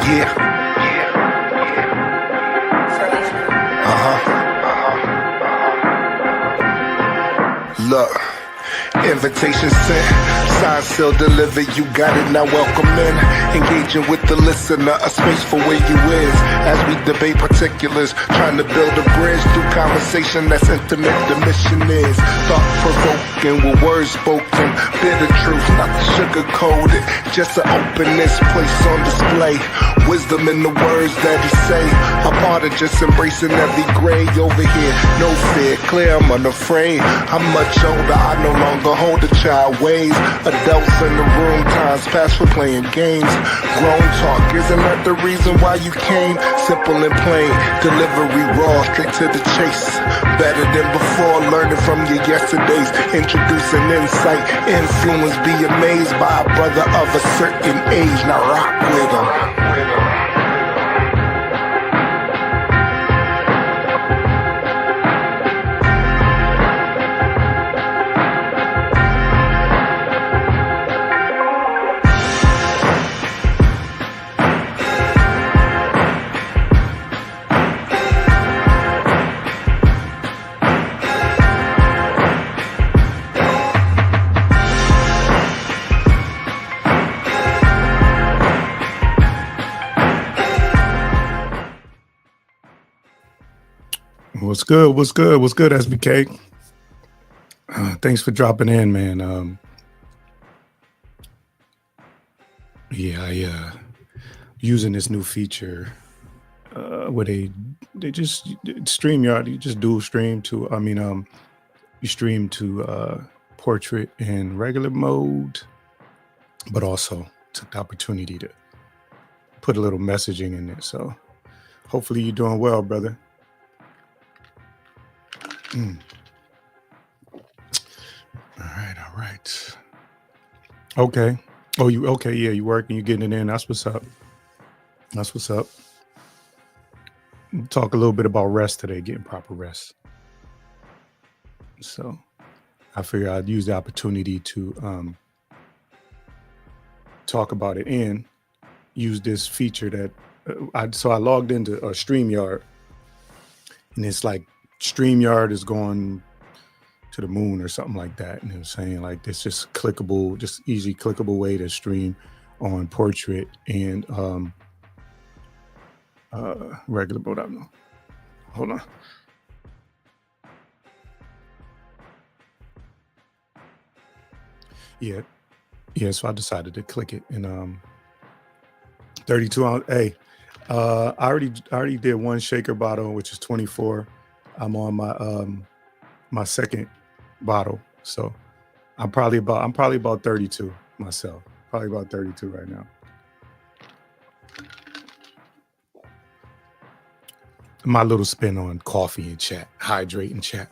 Yeah. Look, invitation sent, sign, seal, deliver, you got it, now welcome in. Engaging with the listener, a space for where you is. As we debate particulars, trying to build a bridge through conversation that's intimate, the mission is thought-provoking with words spoken, bitter truth, not the sugar-coated, just an openness, place on display. Wisdom in the words that he say, a part of just embracing every gray over here. No fear, clear, I'm unafraid. I'm much older, I no longer hold a child ways. Adults in the room, times past for playing games. Grown talk, isn't that the reason why you came? Simple and plain, delivery raw, straight to the chase. Better than before, learning from your yesterdays. Introducing insight, influence, be amazed by a brother of a certain age. Now rock with him. What's good? What's good? What's good, SBK? Thanks for dropping in, man. I using this new feature where they just StreamYard. You just dual stream to. You stream to portrait in regular mode, but also took the opportunity to put a little messaging in it. So hopefully you're doing well, brother. All right. Okay. Oh, you okay? Yeah, you working? You getting it in? That's what's up. Talk a little bit about rest today, getting proper rest. So, I figure I'd use the opportunity to talk about it and use this feature that I logged into a StreamYard, and it's like StreamYard is going to the moon or something like that, and it was saying like this just clickable, just easy clickable way to stream on portrait and regular mode. I don't know. Hold on. Yeah. So I decided to click it, and 32 ounce. Hey, I already did one shaker bottle, which is 24. I'm on my second bottle, so I'm probably about 32 myself. Probably about 32 right now. My little spin on coffee and chat, hydrate and chat.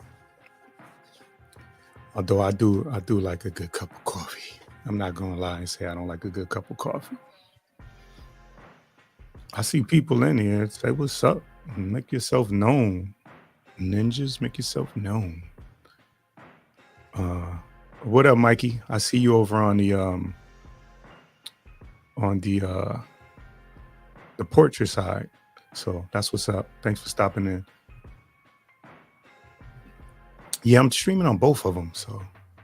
Although I do like a good cup of coffee. I'm not gonna lie and say I don't like a good cup of coffee. I see people in here. Say what's up. Make yourself known. Ninjas, make yourself known. What up, Mikey? I see you over on the portrait side. So that's what's up. Thanks for stopping in. Yeah, I'm streaming on both of them, so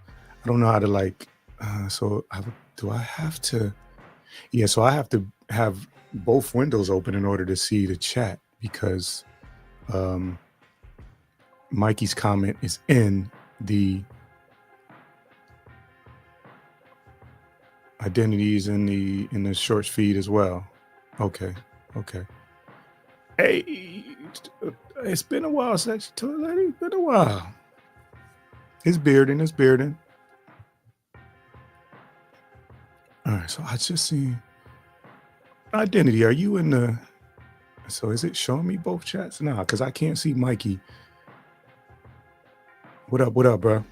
I don't know how to like. So I have to? Yeah, so I have to have both windows open in order to see the chat, because Mikey's comment is in the identities in the shorts feed as well. Okay. Hey, it's been a while, sexy toy lady. It's been a while. It's bearding. All right, so I just see identity. Are you in the? So is it showing me both chats? Nah, because I can't see Mikey. What up, bro?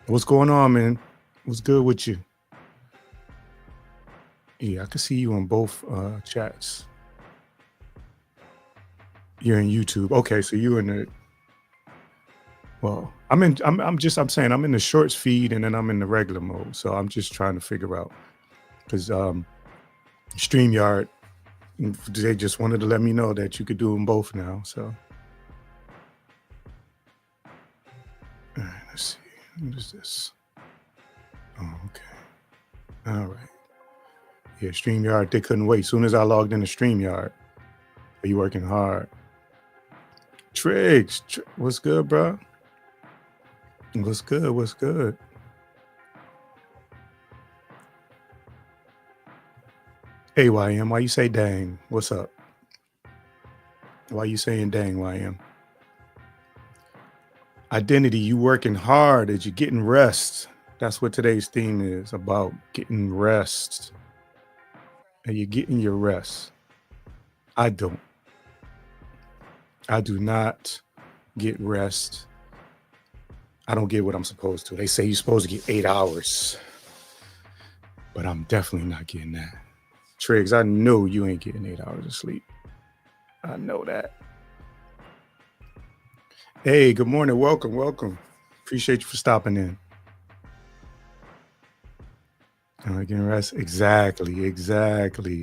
What's going on, man? What's good with you? Yeah, I can see you on both chats. You're in YouTube. Okay, so you in the. Well, I'm saying I'm in the shorts feed, and then I'm in the regular mode. So I'm just trying to figure out, because StreamYard, they just wanted to let me know that you could do them both now. So, all right, let's see. What is this? Oh, okay. All right. Yeah, StreamYard, they couldn't wait. As soon as I logged into StreamYard, are you working hard? Triggs, what's good, bro? What's good? What's good? Hey, YM, why you say dang? What's up? Why you saying dang, YM? Identity, you working hard. Is you getting rest? That's what today's theme is about, getting rest. Are you getting your rest? I don't. I do not get rest. I don't get what I'm supposed to. They say you're supposed to get 8 hours, but I'm definitely not getting that. Triggs, I know you ain't getting 8 hours of sleep. I know that. Hey, good morning. Welcome. Appreciate you for stopping in. Getting rest. Exactly.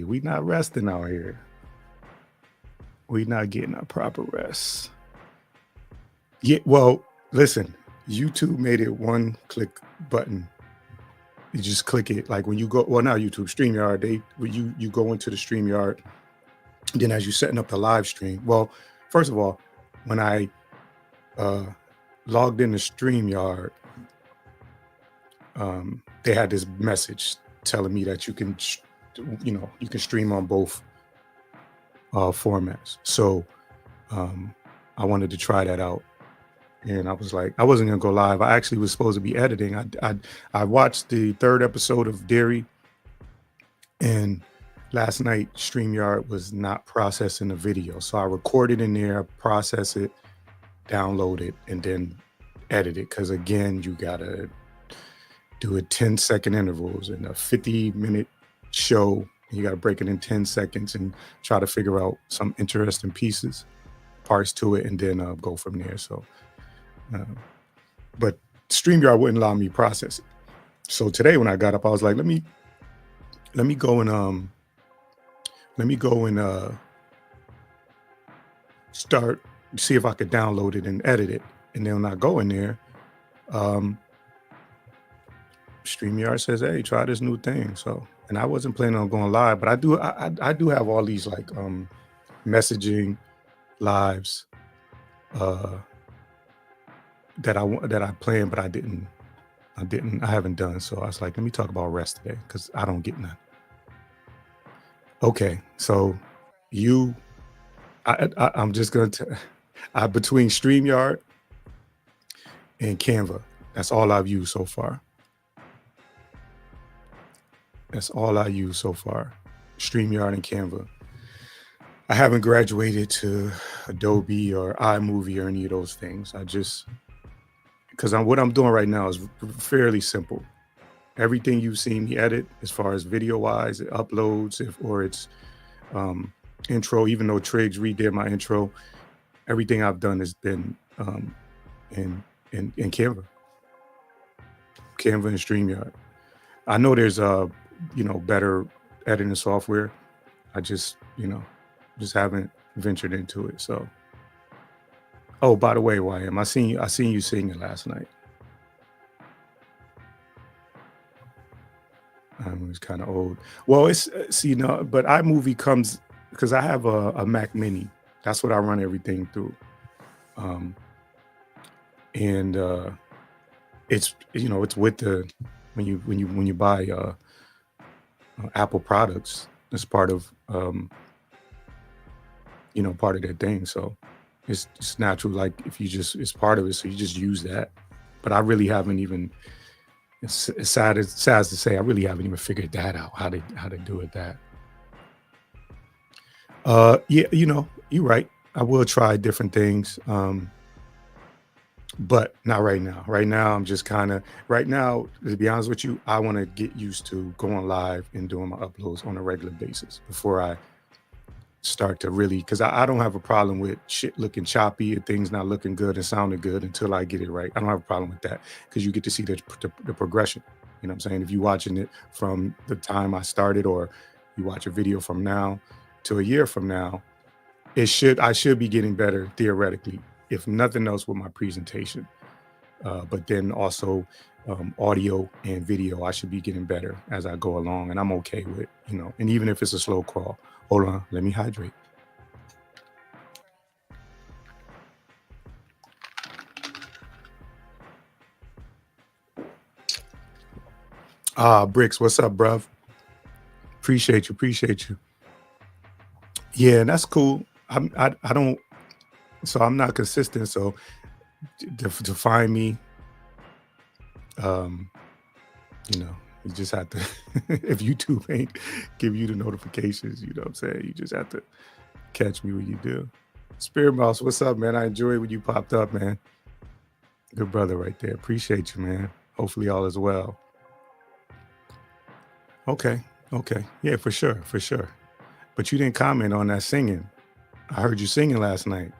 We not resting out here. We not getting our proper rest. Yeah, well, listen, YouTube made it one click button. You just click it. Like when you go, well, not YouTube, StreamYard, when you go into the StreamYard, then as you're setting up the live stream. Well, first of all, when I logged into StreamYard, they had this message telling me that you can stream on both formats. So I wanted to try that out. And I was like, I wasn't gonna go live. I actually was supposed to be editing. I watched the 3rd episode of Dairy, and last night StreamYard was not processing the video. So I recorded in there, process it, download it, and then edit it. Because again, you gotta do it 10-second intervals in a 50-minute show. You gotta break it in 10 seconds and try to figure out some interesting parts to it, and then go from there. So. But StreamYard wouldn't allow me to process it. So today when I got up, I was like, let me go and start, see if I could download it and edit it. And then when I go in there, StreamYard says, hey, try this new thing. So, and I wasn't planning on going live, but I do have all these like messaging lives that I planned, but I haven't done. So I was like, let me talk about rest today, because I don't get none. Okay, so I'm just going to, between StreamYard and Canva, that's all I've used so far. StreamYard and Canva. I haven't graduated to Adobe or iMovie or any of those things. Because what I'm doing right now is fairly simple. Everything you've seen me edit, as far as video-wise, it uploads, or it's intro, even though Triggs redid my intro, everything I've done has been in Canva and StreamYard. I know there's better editing software. I just haven't ventured into it. So. Oh, by the way, YM, I seen you singing last night. It was kind of old. Well, it's but iMovie comes because I have a Mac Mini. That's what I run everything through. And it's with the when you buy Apple products, it's part of part of their thing. So. It's natural, like if it's part of it, so you just use that. But I really haven't even, it's sad to say, I really haven't even figured that out, how to do it that. Yeah, you're right. I will try different things, but not right now. Right now, I'm just to be honest with you, I want to get used to going live and doing my uploads on a regular basis before I start to really, because I don't have a problem with shit looking choppy and things not looking good and sounding good until I get it right. I don't have a problem with that, because you get to see the progression. You know what I'm saying? If you're watching it from the time I started, or you watch a video from now to a year from now, I should be getting better theoretically, if nothing else, with my presentation. But then also audio and video, I should be getting better as I go along, and I'm okay with, and even if it's a slow crawl. Hold on, let me hydrate. Bricks, what's up, bruv? Appreciate you. Yeah, that's cool. I don't, so I'm not consistent. So to find me, you just have to, if YouTube ain't give you the notifications, you know what I'm saying? You just have to catch me when you do. Spirit Mouse, what's up, man? I enjoyed when you popped up, man. Good brother right there. Appreciate you, man. Hopefully all is well. Okay. Yeah, for sure. But you didn't comment on that singing. I heard you singing last night.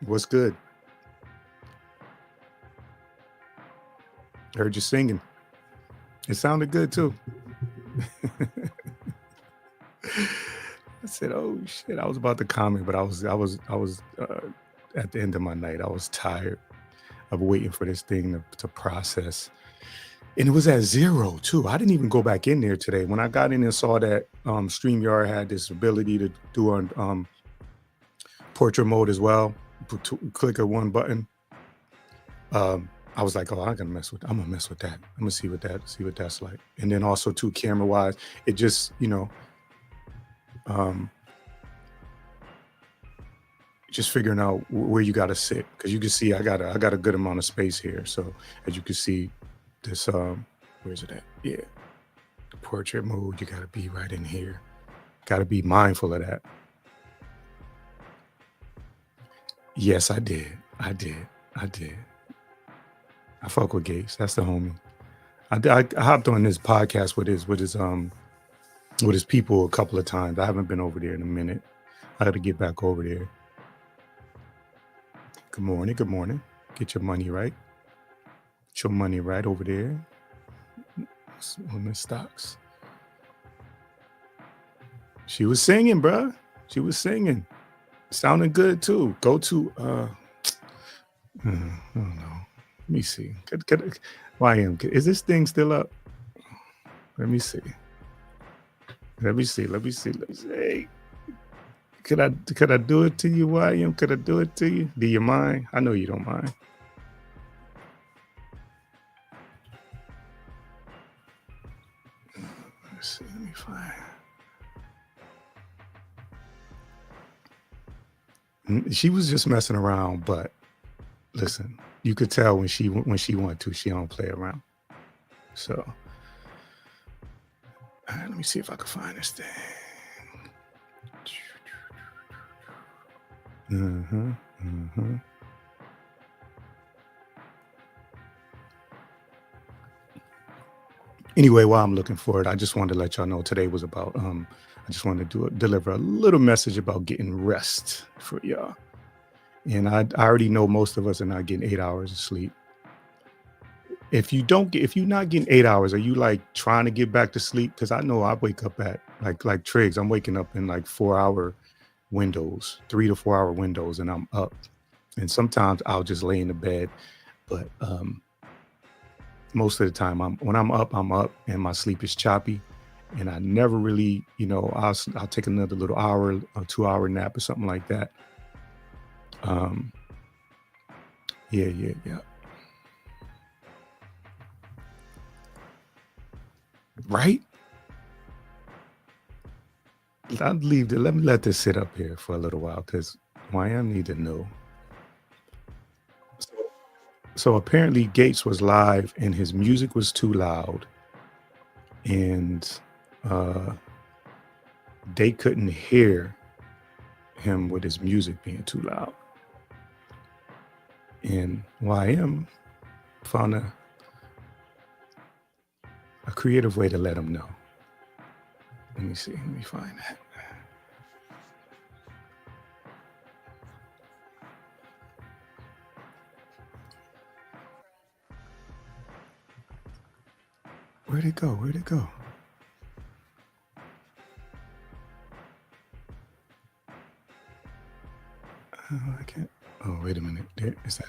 What's good? Heard you singing. It sounded good too. I said, "Oh shit!" I was about to comment, but I was at the end of my night. I was tired of waiting for this thing to process, and it was at 0 too. I didn't even go back in there today. When I got in and saw that StreamYard had this ability to do on portrait mode as well, click a one button. I was like, "Oh, I'm gonna mess with that. I'm gonna see what that's like." And then also too, camera wise, it just just figuring out where you got to sit, because you can see I got a good amount of space here. So as you can see, this where's it at? Yeah, the portrait mode. You got to be right in here. Got to be mindful of that. Yes, I did. I fuck with Gates. That's the homie. I hopped on this podcast with his people a couple of times. I haven't been over there in a minute. I got to get back over there. Good morning. Get your money right. Get your money right over there on the stocks. She was singing, bruh. She was singing. Sounding good too. Go to I don't know. Let me see. YM, is this thing still up? Let me see. Could I do it to you, YM? Could I do it to you? Do you mind? I know you don't mind. Let's see. Let me find. She was just messing around, but listen, you could tell when she wanted to, she don't play around. So let me see if I can find this thing. Anyway, while I'm looking for it, I just wanted to let y'all know today was about I just wanted to deliver a little message about getting rest for y'all. And I already know most of us are not getting 8 hours of sleep. If you're not getting 8 hours, are you like trying to get back to sleep? Because I know I wake up at like Triggs, I'm waking up in like 4-hour windows, 3 to 4 hour windows, and I'm up. And sometimes I'll just lay in the bed, but most of the time when I'm up, and my sleep is choppy, and I never really, I'll take another little hour or 2-hour nap or something like that. Yeah. Right? I'll leave let me let this sit up here for a little while, because YM need to know. So apparently Gates was live and his music was too loud, and they couldn't hear him with his music being too loud. And YM found a creative way to let him know. Let me see. Let me find that. Where'd it go? Oh, wait a minute. There is that.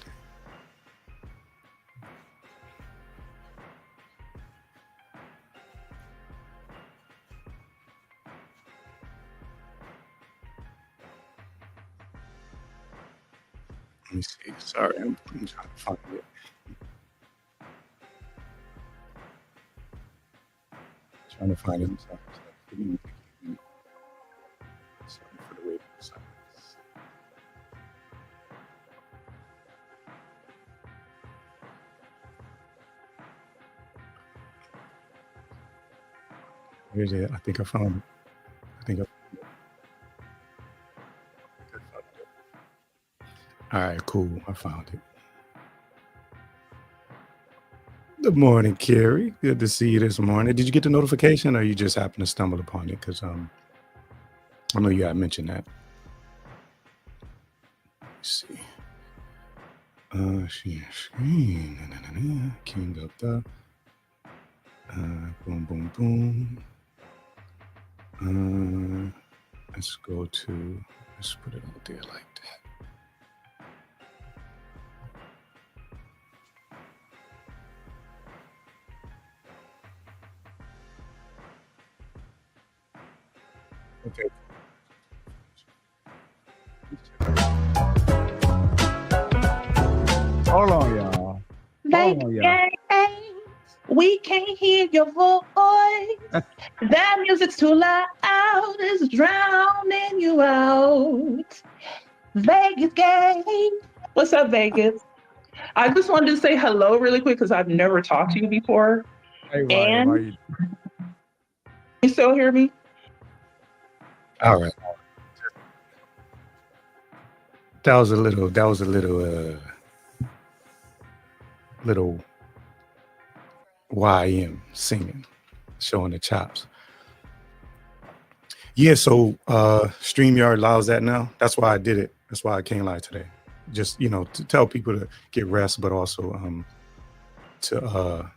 Let me see. Sorry, I'm trying to find it. Trying to find it. Sorry for the wait. Where's it? I think I found it. I think I found it. All right, cool. I found it. Good morning, Carrie. Good to see you this morning. Did you get the notification, or you just happened to stumble upon it? Because I know you had mentioned that. Let's see. Screen. King of the. Boom, boom, boom. Let's go to. Let's put it out there like that. Okay. Hold on, y'all. Like, we can't hear your voice. That music's too loud, it's drowning you out. Vegas gang. What's up, Vegas? I just wanted to say hello really quick because I've never talked to you before. Hey, Ryan, And how you? you still hear me? All right. That was a little YM singing, showing the chops. Yeah, so StreamYard allows that now. That's why I did it. That's why I came live today. Just, to tell people to get rest, but also to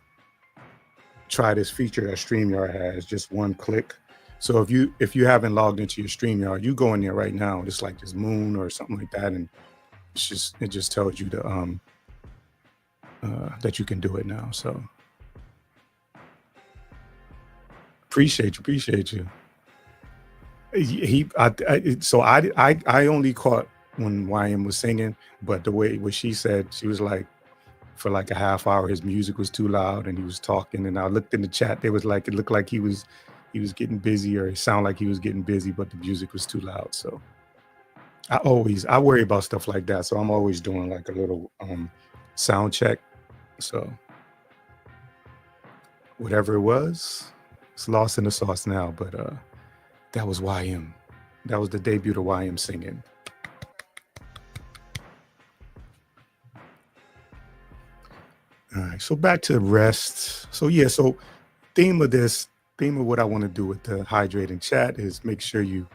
try this feature that StreamYard has, just one click. So if you haven't logged into your StreamYard, you go in there right now, just like this moon or something like that, and it just tells you to that you can do it now. So appreciate you. I only caught when YM was singing, but the way what she said, she was like, for like a half hour, his music was too loud and he was talking. And I looked in the chat, there was like, it looked like he was getting busy, or it sounded like he was getting busy, but the music was too loud. So I worry about stuff like that. So I'm always doing like a little sound check. So whatever it was, it's lost in the sauce now. But that was YM. That was the debut of YM singing. All right, so back to rest. So yeah, so theme of what I want to do with the hydrating chat is make sure you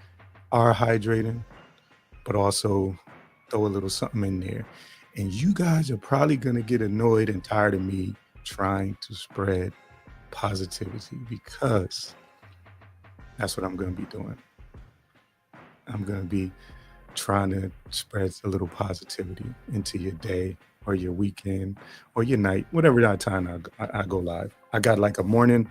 are hydrating, but also throw a little something in there. And you guys are probably gonna get annoyed and tired of me trying to spread positivity, because that's what I'm gonna be doing. I'm gonna be trying to spread a little positivity into your day or your weekend or your night, whatever that time I go live. I got a morning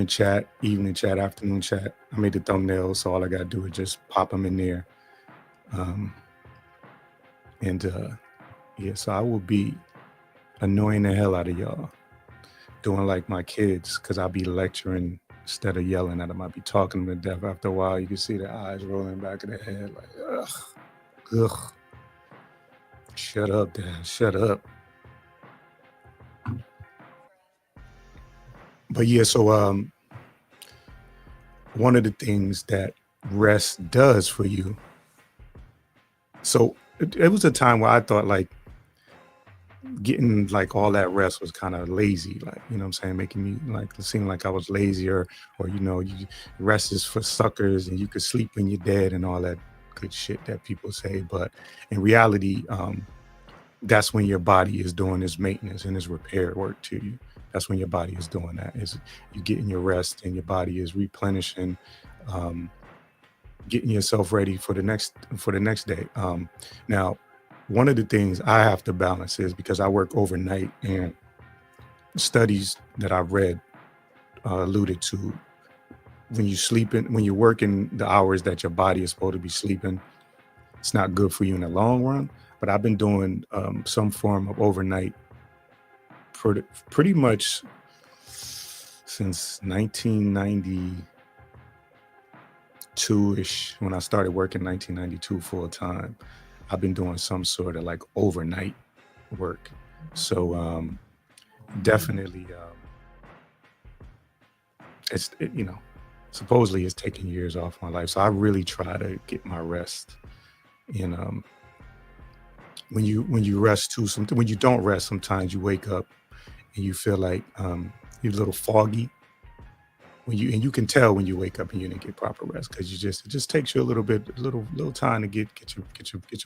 chat, evening chat, afternoon chat. I made the thumbnails, so all I gotta do is just pop them in there. So I will be annoying the hell out of y'all, doing like my kids, because I'll be lecturing instead of yelling at them. I'll be talking them to death. After a while, you can see their eyes rolling back of their head like, ugh. Shut up, Dad. Shut up. But yeah, so one of the things that rest does for you. So it was a time where I thought like getting like all that rest was kind of lazy, like, you know what I'm saying, making me like seem like I was lazy, or rest is for suckers and you could sleep when you're dead and all that good shit that people say. But in reality, that's when your body is doing its maintenance and its repair work to you. That's when your body is doing that. Is you getting your rest and your body is replenishing getting yourself ready for the next day. Now, one of the things I have to balance is because I work overnight, and studies that I've read alluded to when you're working the hours that your body is supposed to be sleeping, it's not good for you in the long run. But I've been doing some form of overnight pretty much since 1992-ish, when I started working 1992 full time. I've been doing some sort of like overnight work. So definitely supposedly it's taking years off my life. So I really try to get my rest. And when you rest too, when you don't rest, sometimes you wake up and you feel like you're a little foggy. You can tell when you wake up and you didn't get proper rest, because it just takes you a little time to get your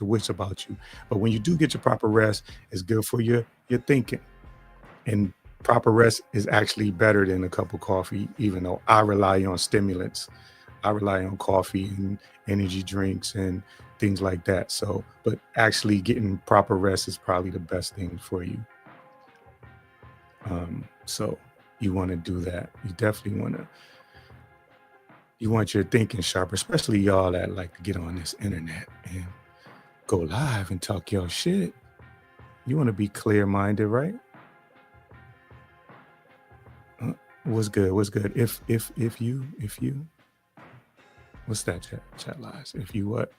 wits about you. But when you do get your proper rest, it's good for your thinking. And proper rest is actually better than a cup of coffee, even though I rely on stimulants. I rely on coffee and energy drinks and things like that. So, but actually getting proper rest is probably the best thing for you. So you want to do that. You definitely want your thinking sharp, especially y'all that like to get on this internet and go live and talk your shit. You want to be clear-minded, right? What's good? If you, what's that chat lies? If you what?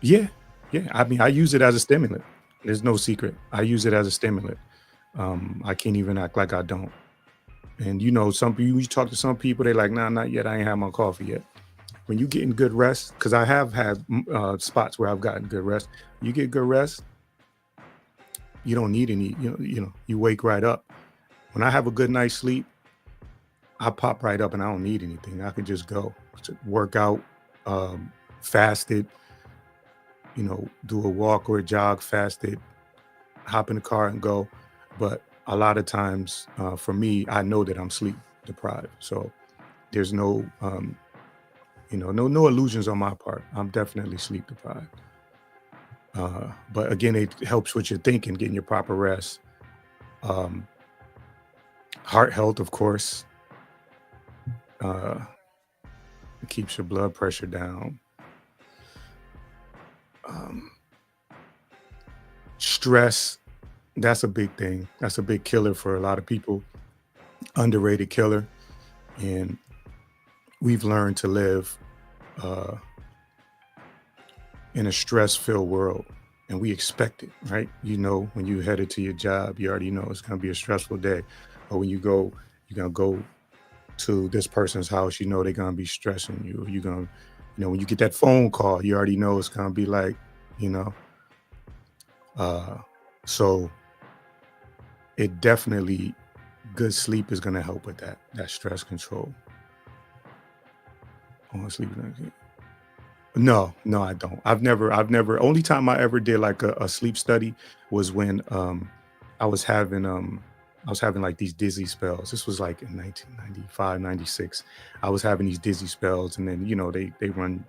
Yeah. I mean, I use it as a stimulant. There's no secret. I use it as a stimulant. I can't even act like I don't. And some people, you talk to some people, they're like, nah, not yet. I ain't had my coffee yet. When you getting good rest, because I have had spots where I've gotten good rest. You get good rest, you don't need any. You wake right up. When I have a good night's sleep, I pop right up and I don't need anything. I can just go work out, fasted. Do a walk or a jog, fasted, hop in the car and go. But a lot of times for me, I know that I'm sleep deprived. So there's no, no illusions on my part. I'm definitely sleep deprived. But again, it helps with your thinking, getting your proper rest. Heart health, of course. It keeps your blood pressure down. Stress, that's a big thing. That's a big killer for a lot of people. Underrated killer. And we've learned to live in a stress-filled world, and we expect it, right? When you headed to your job, you already know it's going to be a stressful day. Or when you're going to go to this person's house, they're going to be stressing you. You're going to, when you get that phone call, you already know it's going to be like, so it definitely, good sleep is going to help with that stress control. Sleep. No, I don't. I've never, only time I ever did like a sleep study was when I was having like these dizzy spells. This was like in 1995, 96. I was having these dizzy spells, and then they run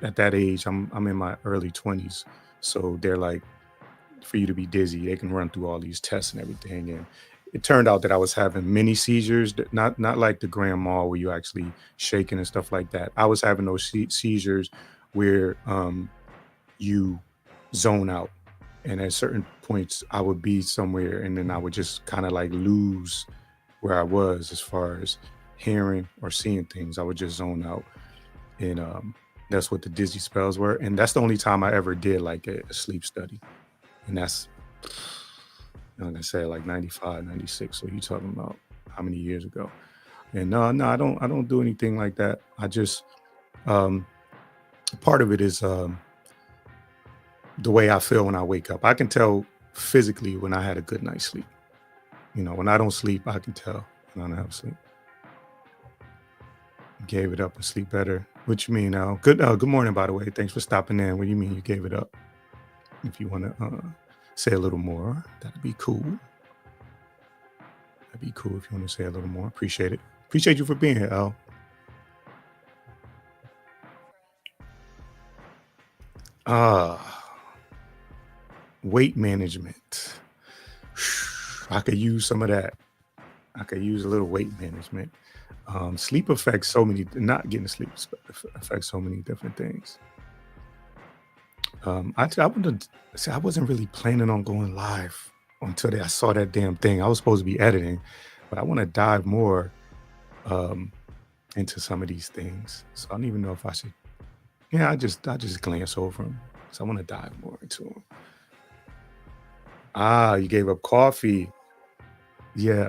at that age. I'm in my early 20s, so they're like, for you to be dizzy, they can run through all these tests and everything. And it turned out that I was having mini seizures, not like the grand mal where you actually shaking and stuff like that. I was having those seizures where you zone out, and at certain points I would be somewhere and then I would just kind of like lose where I was as far as hearing or seeing things. I would just zone out, and that's what the dizzy spells were. And that's the only time I ever did like a sleep study, and that's, like I said, like 95, 96. So you talking about how many years ago? And no, I don't do anything like that. I just part of it is the way I feel when I wake up. I can tell physically when I had a good night's sleep. When I don't sleep, I can tell when I don't have sleep. Gave it up and sleep better. What you mean now? Good morning, by the way. Thanks for stopping in. What do you mean you gave it up? If you want to say a little more, that'd be cool. That'd be cool if you want to say a little more. Appreciate it. Appreciate you for being here, Al. Weight management. I could use some of that. I could use a little weight management. Sleep affects so many, not getting sleep affects so many different things. I wasn't really planning on going live until I saw that damn thing. I was supposed to be editing, but I want to dive more into some of these things. So I don't even know if I should. Yeah, I just glance over them. So I want to dive more into them. You gave up coffee. Yeah.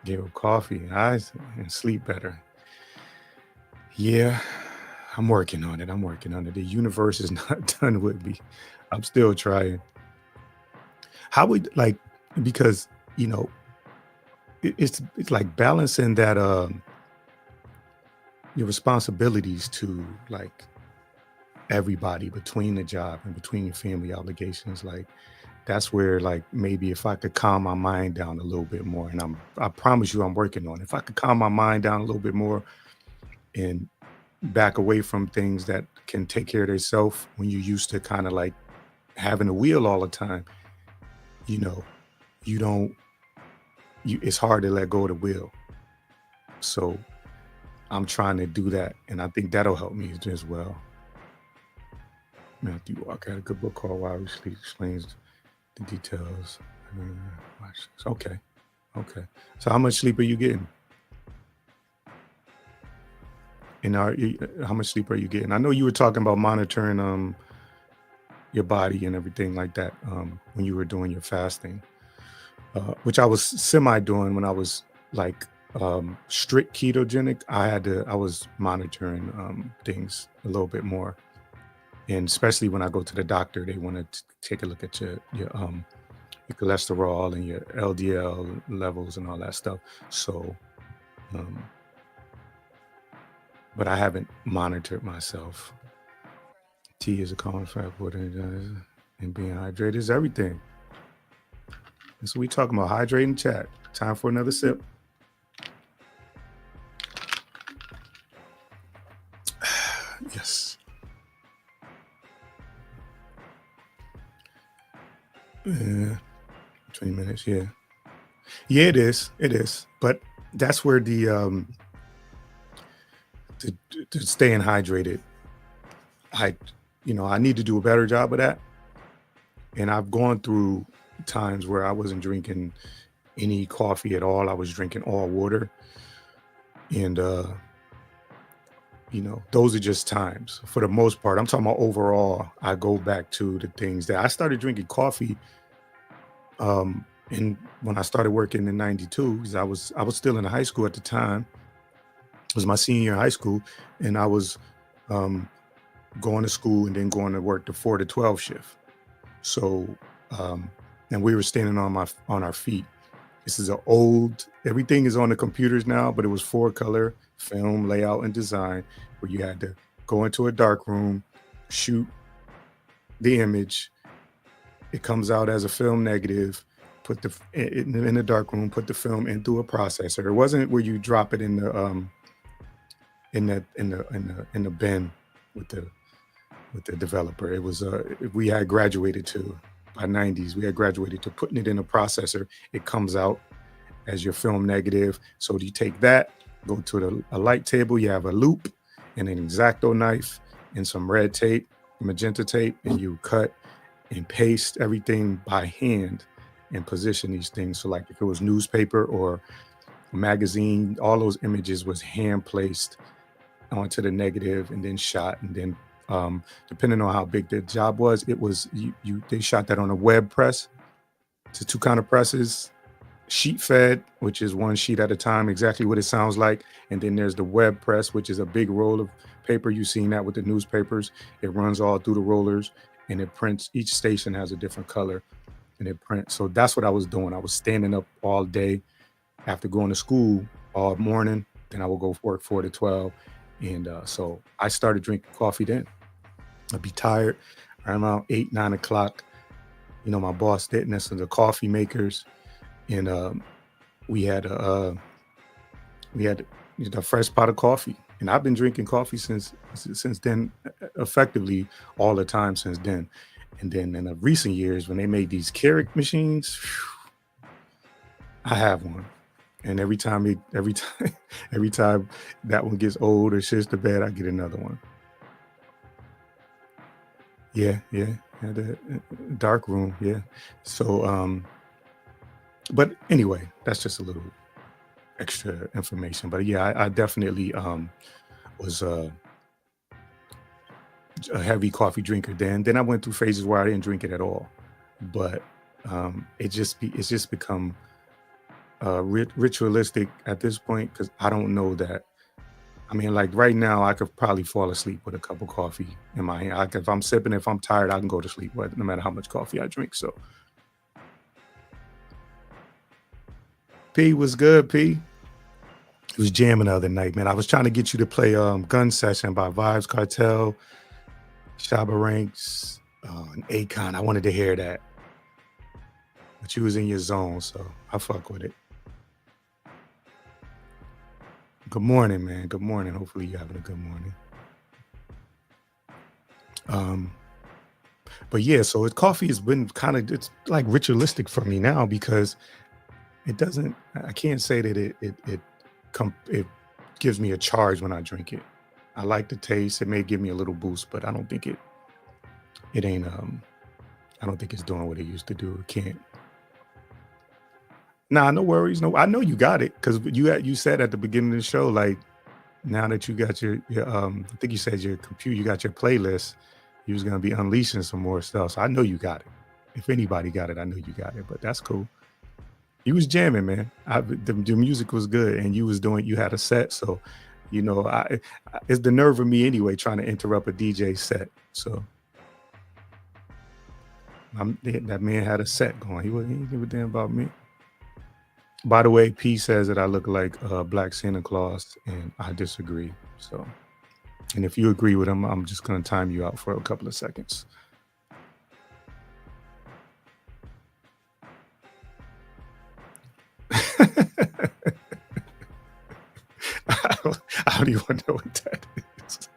Gave up coffee. And sleep better. Yeah, I'm working on it. The universe is not done with me. I'm still trying. How would because it's like balancing that your responsibilities to like everybody between the job and between your family obligations. Like that's where like maybe if I could calm my mind down a little bit more, and I promise you I'm working on it. If I could calm my mind down a little bit more and back away from things that can take care of themselves when you're used to kind of like having a wheel all the time, it's hard to let go of the wheel. So I'm trying to do that, and I think that'll help me as well. Matthew Walker had a good book called Why We Sleep, explains the details. Okay. So how much sleep are you getting? And how much sleep are you getting? I know you were talking about monitoring your body and everything like that when you were doing your fasting, which I was semi doing when I was like strict ketogenic. I was monitoring things a little bit more, and especially when I go to the doctor, they want to take a look at your cholesterol and your LDL levels and all that stuff. So, but I haven't monitored myself. Tea is a common fat, water, and being hydrated is everything. That's what we talking about. Hydrating chat. Time for another sip. Yes. Yeah. 20 minutes. Yeah. Yeah, it is. But that's where the to staying hydrated, I need to do a better job of that. And I've gone through times where I wasn't drinking any coffee at all. I was drinking all water. And those are just times. For the most part, I'm talking about overall, I go back to the things that I started drinking coffee and when I started working in 92, because I was still in high school at the time. It was my senior year in high school, and I was going to school and then going to work the 4 to 12 shift. So, and we were standing on our feet. This is everything is on the computers now, but it was 4-color film layout and design where you had to go into a dark room, shoot the image. It comes out as a film negative, put in the dark room, put the film in through a processor. It wasn't where you drop it in the bin with the developer. It was we had graduated to, by 90s, we had graduated to putting it in a processor. It comes out as your film negative. So you take that, go to a light table, you have a loop and an X-Acto knife and some red tape, magenta tape, and you cut and paste everything by hand and position these things. So like if it was newspaper or magazine, all those images was hand placed onto the negative and then shot, and then depending on how big the job was, it was they shot that on a web press. It's 2 kind of presses, sheet fed, which is 1 sheet at a time, exactly what it sounds like, and then there's the web press, which is a big roll of paper. You've seen that with the newspapers. It runs all through the rollers and it prints. Each station has a different color and it prints. So that's what I was doing. I was standing up all day after going to school all morning. Then I would go work 4 to 12. And so I started drinking coffee then. I'd be tired around 8, 9 o'clock. My boss didn't listen to the coffee makers. And we had a fresh pot of coffee, and I've been drinking coffee since then, effectively all the time since then. And then in the recent years, when they made these Keurig machines, I have one, and every time every time that one gets old or shits the bed, I get another one. Yeah, had a dark room, yeah. So, but anyway, that's just a little extra information. But yeah, I definitely was a heavy coffee drinker then. Then I went through phases where I didn't drink it at all. But it's just become ritualistic at this point, because I don't know that. I mean, like right now, I could probably fall asleep with a cup of coffee in my hand. If I'm sipping, if I'm tired, I can go to sleep, no matter how much coffee I drink. So, P was good. P was jamming the other night, man. I was trying to get you to play Gun Session by Vibes Cartel, Shabba Ranks, and Akon. I wanted to hear that, but you was in your zone, so I fuck with it. Good morning, man. Good morning. Hopefully you're having a good morning. But yeah, so coffee has been it's like ritualistic for me now, because I can't say that it gives me a charge when I drink it. I like the taste. It may give me a little boost, but I don't think it ain't I don't think it's doing what it used to do. It can't. Nah, no worries. No, I know you got it, because you said at the beginning of the show, like, now that you got your I think you said your computer, you got your playlist, you was gonna be unleashing some more stuff. So I know you got it. If anybody got it, I know you got it. But that's cool. You was jamming, man. The music was good, and you had a set. So, it's the nerve of me anyway, trying to interrupt a DJ set. So that man had a set going. He didn't give a damn about me. By the way, P says that I look like Black Santa Claus, and I disagree. So, and if you agree with him, I'm just going to time you out for a couple of seconds. I don't even want to know what that is.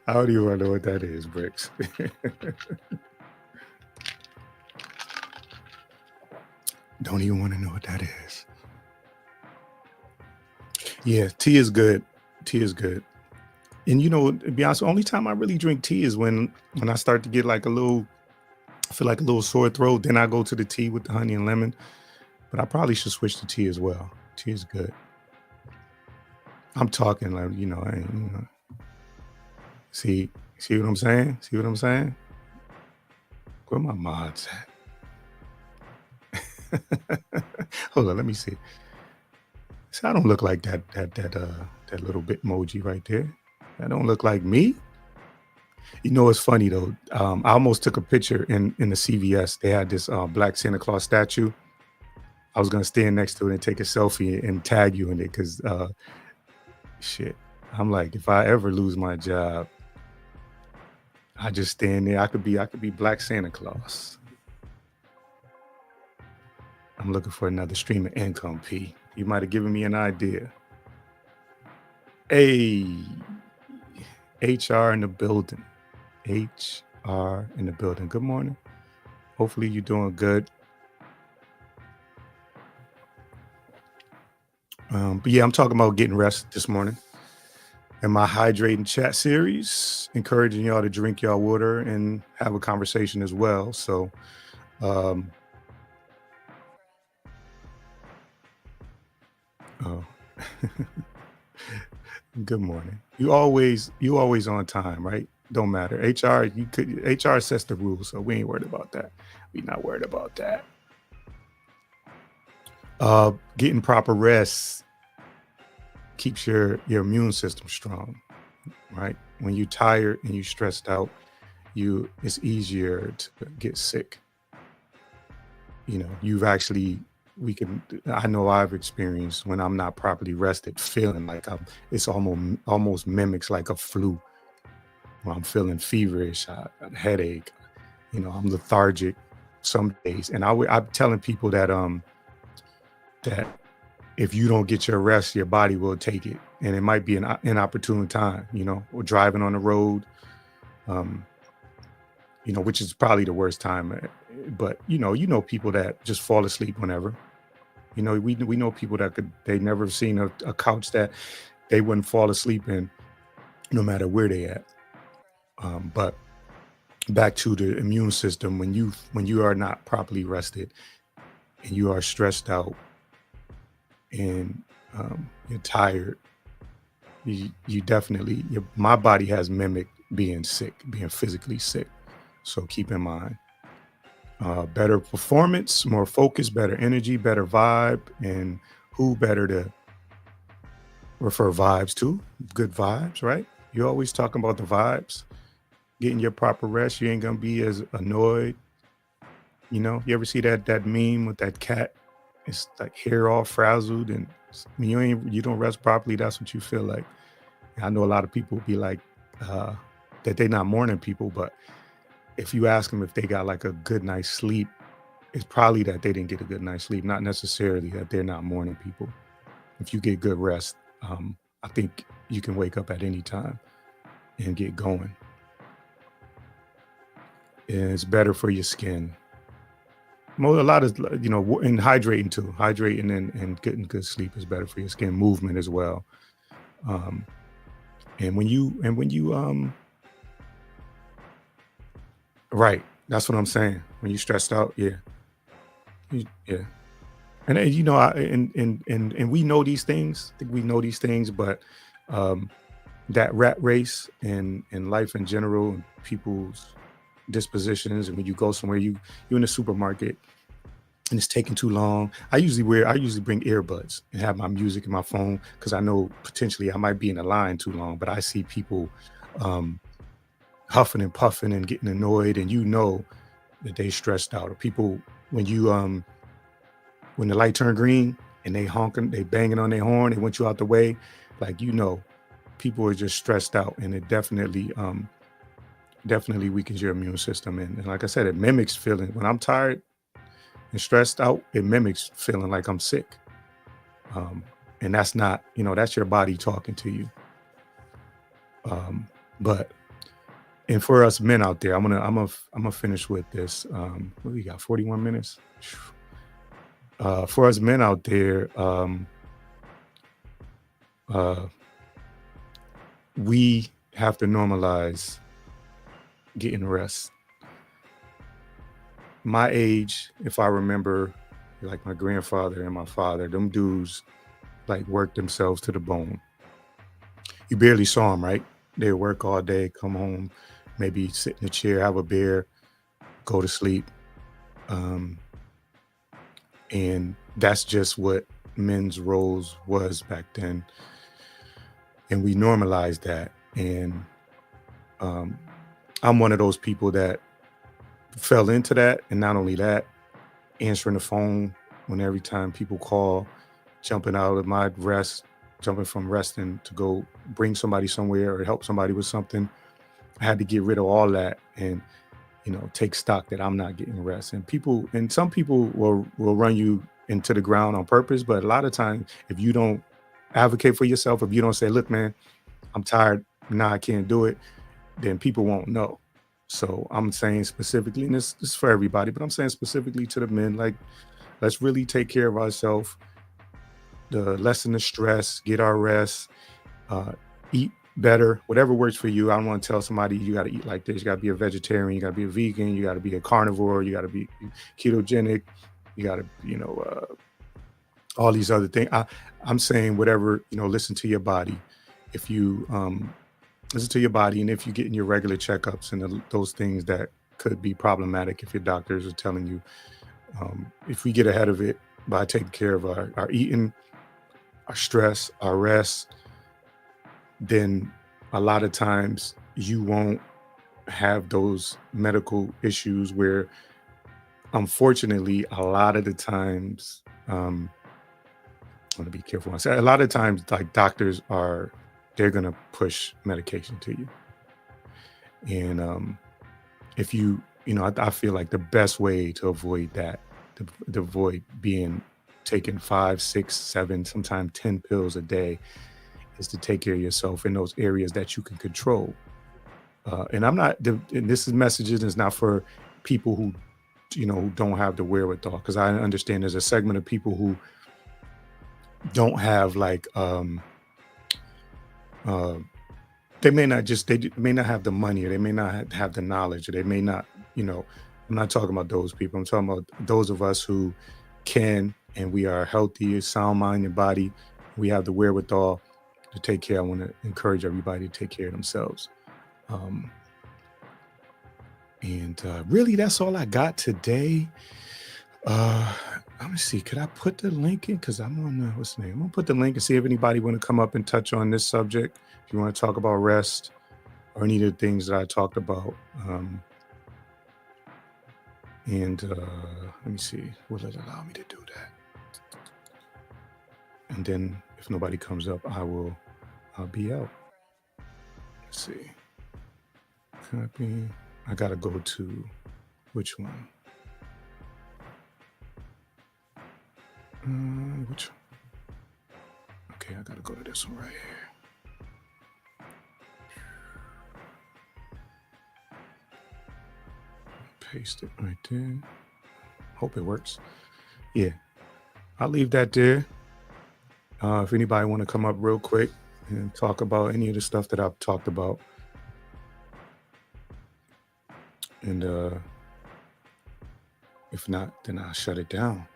I don't even want to know what that is, Bricks. Don't even want to know what that is. Yeah, tea is good. Tea is good. And to be honest, the only time I really drink tea is when I start to get like I feel like a little sore throat. Then I go to the tea with the honey and lemon. But I probably should switch to tea as well. Tea is good. I'm talking like, see what I'm saying? See what I'm saying? Where my mods at? Hold on, let me see. See, I don't look like that little bit emoji right there. That don't look like me. It's funny though. I almost took a picture in the CVS. They had this Black Santa Claus statue. I was gonna stand next to it and take a selfie and tag you in it, because shit. I'm like, if I ever lose my job, I just stand there. I could be Black Santa Claus. I'm looking for another stream of income, P. You might have given me an idea. Hey, HR in the building. HR in the building. Good morning. Hopefully you're doing good. But yeah, I'm talking about getting rest this morning. And my Hydrate Chat series, encouraging y'all to drink y'all water and have a conversation as well. So, good morning. You always on time, right? Don't matter. HR sets the rules, so we ain't worried about that. We not worried about that. Getting proper rest keeps your immune system strong, right? When you're tired and you're stressed out, it's easier to get sick. I know I've experienced, when I'm not properly rested, feeling like it's almost mimics like a flu, where I'm feeling feverish, a headache, I'm lethargic some days. And I'm telling people that that if you don't get your rest, your body will take it, and it might be an inopportune time, or driving on the road, which is probably the worst time. But people that just fall asleep whenever. We know people that they never seen a couch that they wouldn't fall asleep in, no matter where they at. But back to the immune system, when you are not properly rested and you are stressed out and you're tired, you definitely, my body has mimicked being sick, being physically sick. So keep in mind, better performance, more focus, better energy, better vibe. And who better to refer vibes to? Good vibes, right? You're always talking about the vibes. Getting your proper rest, you ain't gonna be as annoyed. You ever see that meme with that cat? It's like hair all frazzled, and when you don't rest properly, that's what you feel like. I know a lot of people be like that they're not morning people, but if you ask them if they got like a good night's sleep, it's probably that they didn't get a good night's sleep, not necessarily that they're not morning people. If you get good rest, I think you can wake up at any time and get going. And it's better for your skin. A lot of, and hydrating too. Hydrating and getting good sleep is better for your skin. Movement as well. And when you right, that's what I'm saying. When you stressed out, yeah. And and we know these things. I think we know these things, but that rat race and life in general, and people's dispositions, and when you go somewhere, you're in the supermarket and it's taking too long. I usually bring earbuds and have my music in my phone, because I know potentially I might be in the line too long, but I see people huffing and puffing and getting annoyed, and that they stressed out. Or people, when the light turned green and they honking, they banging on their horn, they want you out the way, like, people are just stressed out, and it definitely weakens your immune system. And like I said, it mimics feeling when I'm tired and stressed out. It mimics feeling like I'm sick, and that's not, that's your body talking to you. And for us men out there, I'm gonna finish with this. What we got? 41 minutes. For us men out there, we have to normalize getting rest. My age, if I remember, like my grandfather and my father, them dudes like worked themselves to the bone. You barely saw them, right? They work all day, come home, maybe sit in a chair, have a beer, go to sleep. And that's just what men's roles was back then. And we normalized that. And I'm one of those people that fell into that. And not only that, answering the phone when every time people call, jumping out of my rest, jumping from resting to go bring somebody somewhere or help somebody with something. I had to get rid of all that and, take stock that I'm not getting rest. And some people will run you into the ground on purpose. But a lot of times, if you don't advocate for yourself, if you don't say, look, man, I'm tired, I can't do it, then people won't know. So I'm saying specifically, and this is for everybody, but I'm saying specifically to the men, like, let's really take care of ourselves, lessen the stress, get our rest, eat better, whatever works for you. I don't want to tell somebody you got to eat like this. You got to be a vegetarian, you got to be a vegan, you got to be a carnivore, you got to be ketogenic, you got to, all these other things. I'm saying whatever, listen to your body. If you listen to your body, and if you get in your regular checkups and those things that could be problematic, if your doctors are telling you, if we get ahead of it by taking care of our eating, our stress, our rest, then a lot of times you won't have those medical issues where, unfortunately, a lot of the times, I want to be careful. A lot of times, like, doctors they're going to push medication to you. And if you, I feel like the best way to avoid that, to avoid being taking 5, 6, 7, sometimes 10 pills a day is to take care of yourself in those areas that you can control. And I'm not, and this is messages is not for people who, who don't have the wherewithal, because I understand there's a segment of people who don't have like, they may not have the money, or they may not have the knowledge, or they may not, I'm not talking about those people. I'm talking about those of us who can, and we are healthy, sound mind and body. We have the wherewithal to take care. I want to encourage everybody to take care of themselves. And really, that's all I got today. Let me see. Could I put the link in? Because I'm on what's the name? I'm gonna put the link and see if anybody want to come up and touch on this subject. If you want to talk about rest or any of the things that I talked about. And let me see. Will it allow me to do that? And then if nobody comes up, I'll be out. Let's see. Copy. I gotta go to which one? Which one? Okay, I gotta go to this one right here. Paste it right there. Hope it works. Yeah, I'll leave that there. If anybody want to come up real quick and talk about any of the stuff that I've talked about. And if not, then I'll shut it down.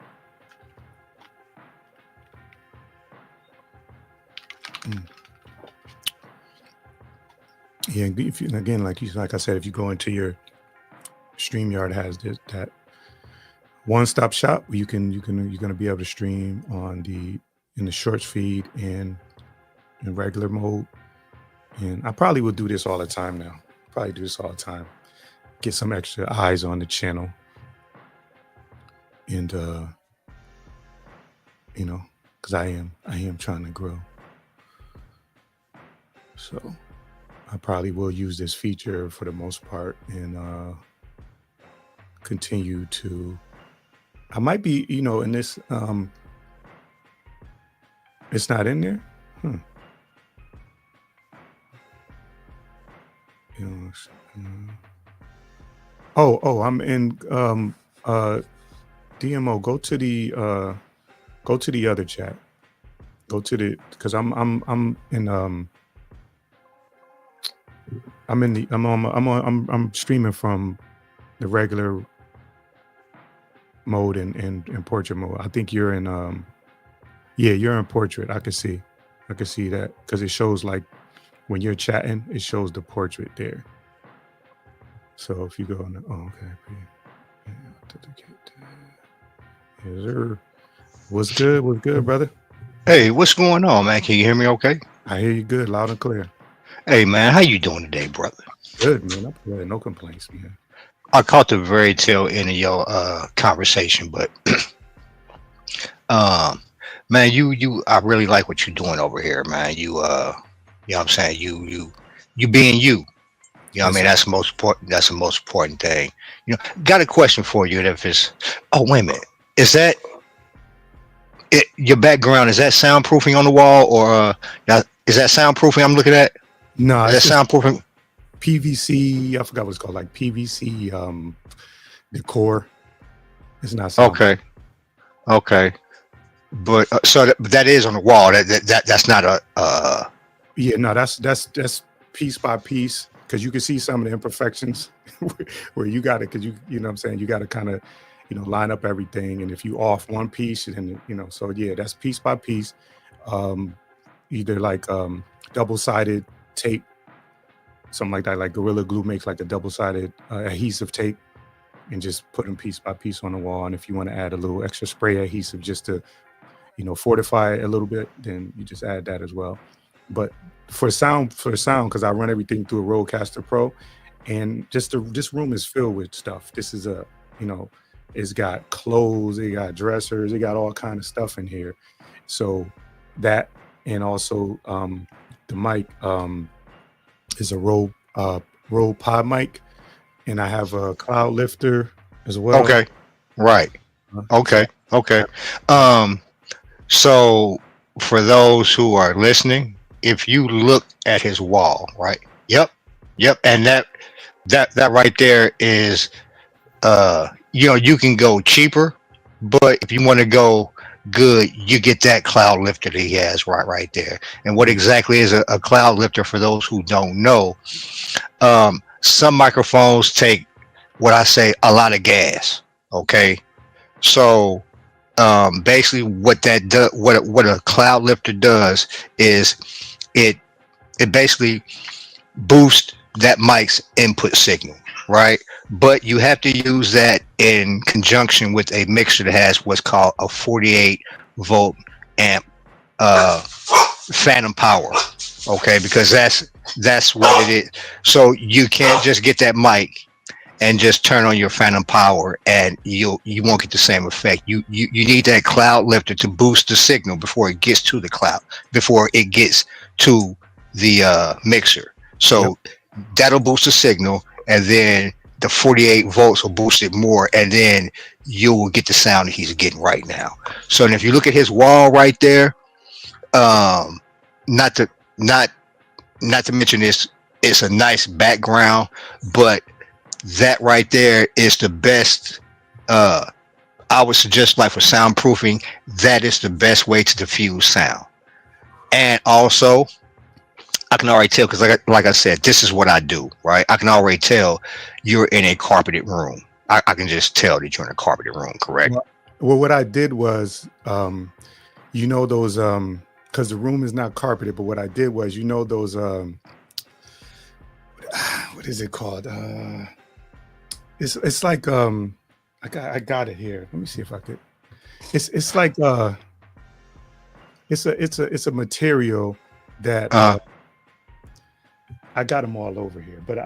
Yeah, if you, again, like I said, if you go into your StreamYard, has that one-stop shop where you're gonna be able to stream in the shorts feed and in regular mode. And I probably will do this all the time now. Probably do this all the time. Get some extra eyes on the channel. And because I am trying to grow. So I probably will use this feature for the most part and continue to. I might be, in this. It's not in there. I'm in DMO. Go to the other chat. Go to the, because I'm streaming from the regular mode and portrait mode. I think you're in you're in portrait. I can see that because it shows like when you're chatting, it shows the portrait there. So if you go on what's good, brother? Hey, what's going on, man? Can you hear me okay? I hear you good, loud and clear. Hey, man, how you doing today, brother? Good, man. I'm good. No complaints, man. I caught the very tail end of your conversation, but man, I really like what you're doing over here, man. You know what I'm saying? You being you. You know what I mean? That's the most important. That's the most important thing. Got a question for you. If it's, oh, wait a minute, is that your background? Is that soundproofing on the wall, or is that soundproofing I'm looking at? No, is that soundproofing? PVC. I forgot what it's called. Like PVC decor. It's not soundproof. Okay. But so that is on the wall. That's not a. Yeah, no, that's piece by piece. Because you can see some of the imperfections where you got it, because you know what I'm saying, you got to kind of, line up everything. And if you off one piece, then, so yeah, that's piece by piece. Either like double-sided tape, something like that, like Gorilla Glue makes like a double-sided adhesive tape, and just put them piece by piece on the wall. And if you want to add a little extra spray adhesive just to, fortify it a little bit, then you just add that as well. But for sound, because I run everything through a Rodecaster Pro, and this room is filled with stuff. This is it's got clothes, it got dressers, it got all kind of stuff in here. So that, and also the mic is a Rode Pod mic, and I have a cloud lifter as well. Okay, right. Okay. Okay. Um, so for those who are listening, if you look at his wall, right? Yep. Yep. And that right there is you can go cheaper, but if you want to go good, you get that cloud lifter that he has right there. And what exactly is a cloud lifter for those who don't know? Some microphones take what I say a lot of gas. Okay. So basically what that does, what a cloud lifter does is it it basically boosts that mic's input signal, right? But you have to use that in conjunction with a mixer that has what's called a 48 volt amp phantom power. Okay, because that's what it is. So you can't just get that mic and just turn on your phantom power and you won't get the same effect. You need that cloud lifter to boost the signal before it gets to the cloud, before it gets to the mixer. Yep. So that'll boost the signal, and then the 48 volts will boost it more, and then you will get the sound that he's getting right now. So and if you look at his wall right there, um not to not not to mention this, it's a nice background, but that right there is the best. I would suggest, like for soundproofing, that is the best way to diffuse sound. And also, I can already tell because, like I said, this is what I do, right? I can already tell you're in a carpeted room. I can just tell that you're in a carpeted room, correct? Well, what I did was, those, because the room is not carpeted, but what I did was, those, what is it called? It's like, I got it here. Let me see if I could. It's like, it's a material that I got them all over here, but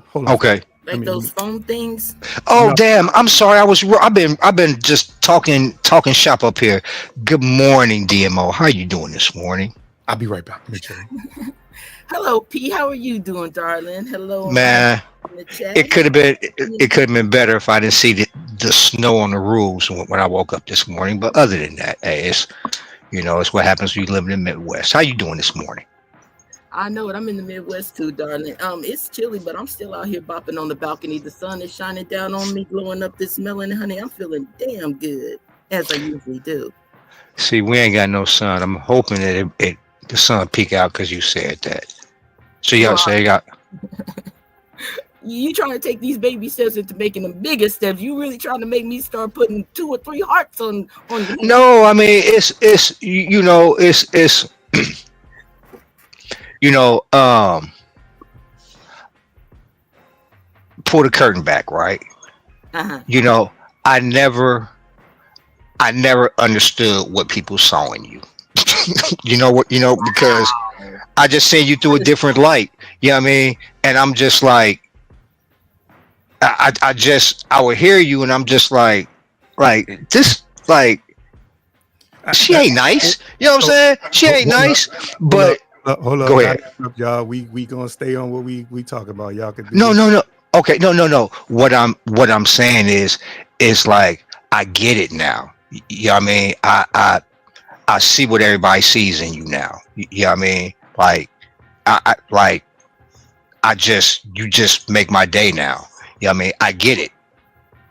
hold on. Okay. Like those foam things. Oh No. damn! I'm sorry. I've been just talking shop up here. Good morning, DMO. How you doing this morning? I'll be right back. Make sure. Hello, P. How are you doing, darling? Hello, Man, in the chat. it could have been better if I didn't see the snow on the roofs when I woke up this morning. But other than that, hey, it's what happens when you live in the Midwest. How you doing this morning? I know it. I'm in the Midwest too, darling. It's chilly, but I'm still out here bopping on the balcony. The sun is shining down on me, glowing up this melon, honey. I'm feeling damn good, as I usually do. See, we ain't got no sun. I'm hoping that the sun peak out because you said that. So y'all say got. You trying to take these baby steps into making them bigger steps. You really trying to make me start putting 2 or 3 hearts on you. No, I mean it's pull the curtain back, right? Uh-huh. I never understood what people saw in you. Because I just seen you through a different light. You know what I mean? And I'm just like, I would hear you, and I'm just like this, like, she ain't nice. You know what I'm saying? She ain't nice, but. Hold on, go ahead, y'all. We gonna stay on what we talk about. Y'all can do no. Okay, no. What I'm saying is like I get it now. You know what I mean? I see what everybody sees in you now. You know what I mean? Like you just make my day now. You know what I mean? I get it.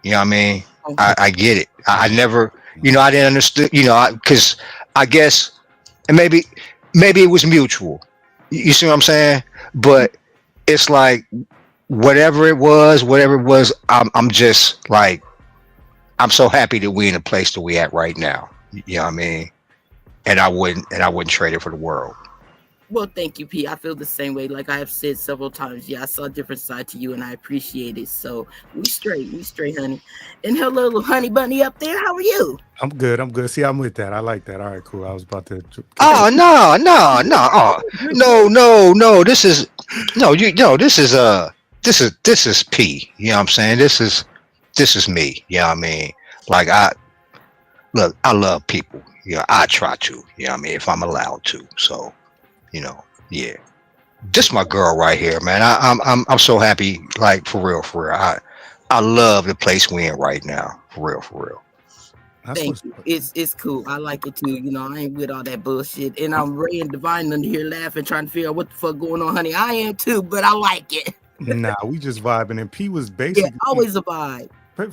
You know what I mean? I get it. I never, I didn't understand. Because I guess, and maybe it was mutual. You see what I'm saying? But it's like whatever it was, I'm just like, I'm so happy that we're in the place that we at right now. You know what I mean? And I wouldn't trade it for the world. Well, thank you, P. I feel the same way. Like I have said several times, yeah, I saw a different side to you, and I appreciate it. So we straight, honey. And hello, little honey bunny up there. How are you? I'm good. See, I'm with that. I like that. All right, cool. I was about to. Oh no! Oh no! This is this is P. You know what I'm saying? This is me. You know what I mean? Like I love people. I try to. You know what I mean? If I'm allowed to. So, yeah. This my girl right here, man. I'm so happy. Like for real. I love the place we in right now. For real. That's Thank what's you. up. It's cool. I like it too. You know, I ain't with all that bullshit. And I'm Ray and Divine under here laughing, trying to figure out what the fuck going on, honey. I am too, but I like it. Nah, we just vibing. And P was Yeah, basically always a vibe.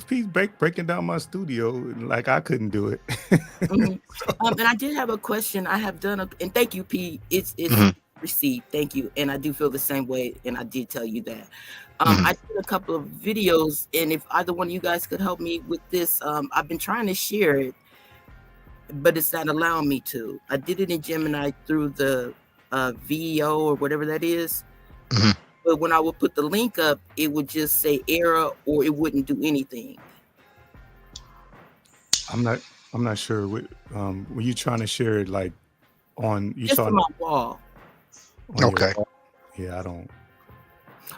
P's breaking down my studio like I couldn't do it. Mhm. And I did have a question. I have done and thank you, P. It's Mhm. received. Thank you. And I do feel the same way. And I did tell you that. Mhm. I did a couple of videos, and if either one of you guys could help me with this, I've been trying to share it, but it's not allowing me to. I did it in Gemini through the VEO or whatever that is. Mhm. But when I would put the link up, it would just say error or it wouldn't do anything. I'm not sure what were you trying to share it like on you Just saw to it my wall. on your Okay. wall? Yeah, I don't.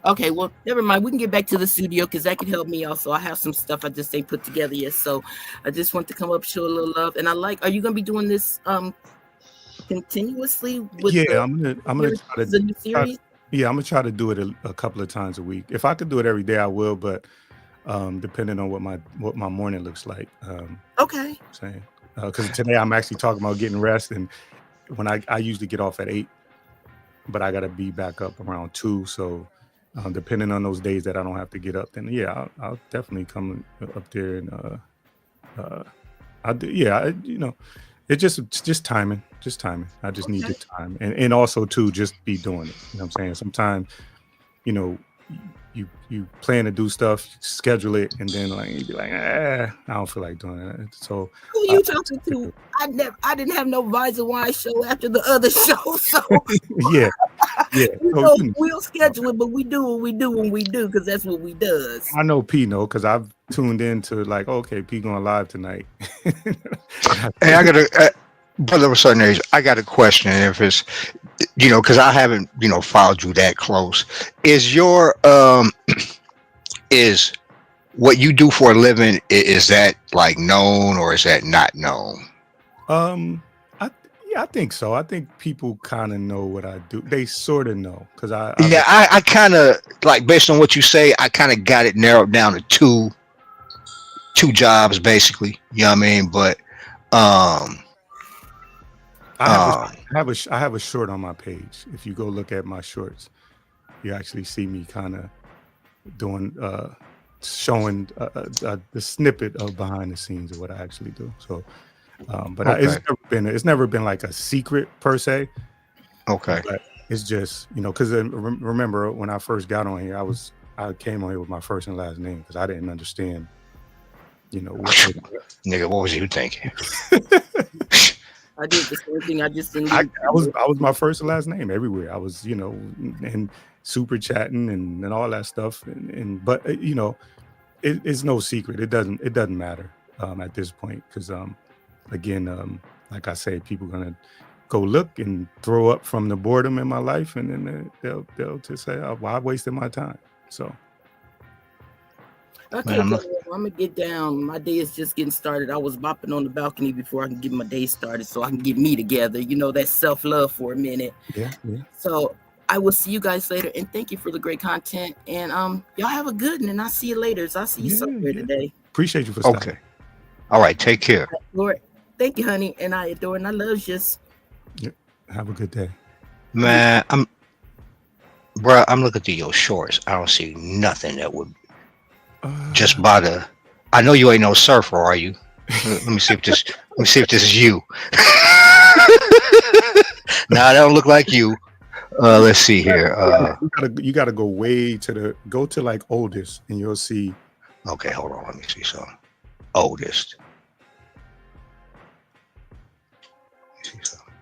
Okay, well, never mind. We can get back to the studio because that could help me also. I have some stuff I just ain't put together yet. So I just want to come up, show a little love. And are you gonna be doing this continuously with Yeah, I'm gonna the new series? yeah, I'm gonna try to do it a couple of times a week. If I could do it every day, I will, but depending on what my morning looks like. Okay. Saying because today I'm actually talking about getting rest, and when I usually get off at 8, but I gotta be back up around 2. So depending on those days that I don't have to get up, then yeah, I'll definitely come up there and I do. Yeah, it's just timing, I just need the Okay. time, and also too just be doing it. You know what I'm saying? Sometimes you know you plan to do stuff, schedule it, and then like you be like, I don't feel like doing it. So Who you talking to? I didn't have no Visor Wine show after the other show, so yeah. So, we'll schedule it, but we do what we do when we do because that's what we does. I know P know because I've tuned into like, okay, P going live tonight. Hey, I got a brother of a certain age. I got a question. If it's, because I haven't, followed you that close. Is your is what you do for a living? Is that like known or is that not known? I think so. I think people kind of know what I do. They sort of know because Yeah, I kind of like based on what you say, I kind of got it narrowed down to two jobs basically. You know what I mean? But I have a short on my page. If you go look at my shorts, you actually see me kind of doing showing the snippet of behind the scenes of what I actually do. So, but okay. It's never been like a secret per se. Okay. But it's just because remember when I first got on here, I came on here with my first and last name because I didn't understand. Nigga, what was you thinking? I did the same thing. I just didn't. I was my first and last name everywhere. I was, and super chatting and all that stuff. But it's no secret. It doesn't matter at this point because again, like I say, people gonna go look and throw up from the boredom in my life, and then they'll just say, "Oh, well, I wasted my time." So. Okay, Man, I'm gonna get down. My day is just getting started. I was bopping on the balcony before I can get my day started, so I can get me together. That self-love for a minute. Yeah. So I will see you guys later, and thank you for the great content. And y'all have a good one, and I'll see you later. So I'll see you somewhere today. Appreciate you for stopping. Okay. All right. Take care. Lord, thank you, honey, and I adore and I love you. Yep. Have a good day, Man. I'm looking through your shorts. I don't see nothing that would just by the. I know you ain't no surfer, are you? Let me see if this. Let me see if this is you. Nah, that don't look like you. Let's see here. You gotta go way go to like oldest, and you'll see. Okay, hold on. Let me see something. Oldest. Let me see something.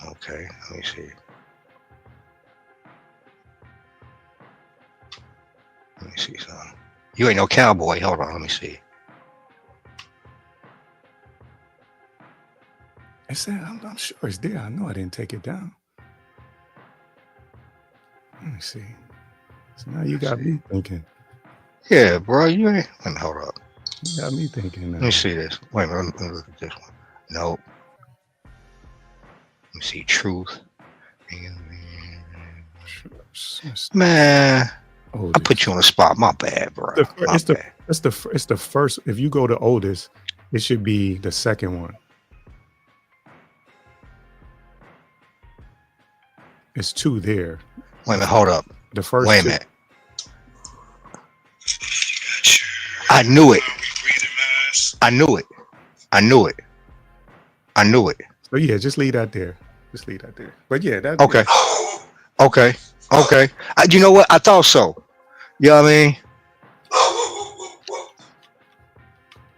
Okay, let me see. Let me see something. You ain't no cowboy. Hold on. Let me see. I'm sure it's there. I know I didn't take it down. Let me see. So now you got me thinking. Yeah, bro. You ain't. Let me hold up. You got me thinking. Let me see this. Wait a minute. Let me look at this one. Nope. Let me see. Truth. Man. I put you on the spot. My bad, bro. It's the first. If you go to oldest, it should be the second one. It's 2 there. Wait a minute, hold up. The first. Wait a minute. I knew it. I knew it. I knew it. I knew it. So yeah, just leave that there. Just leave that there. But yeah, that. Okay. Okay. Okay. You know what? I thought so. You know what I mean?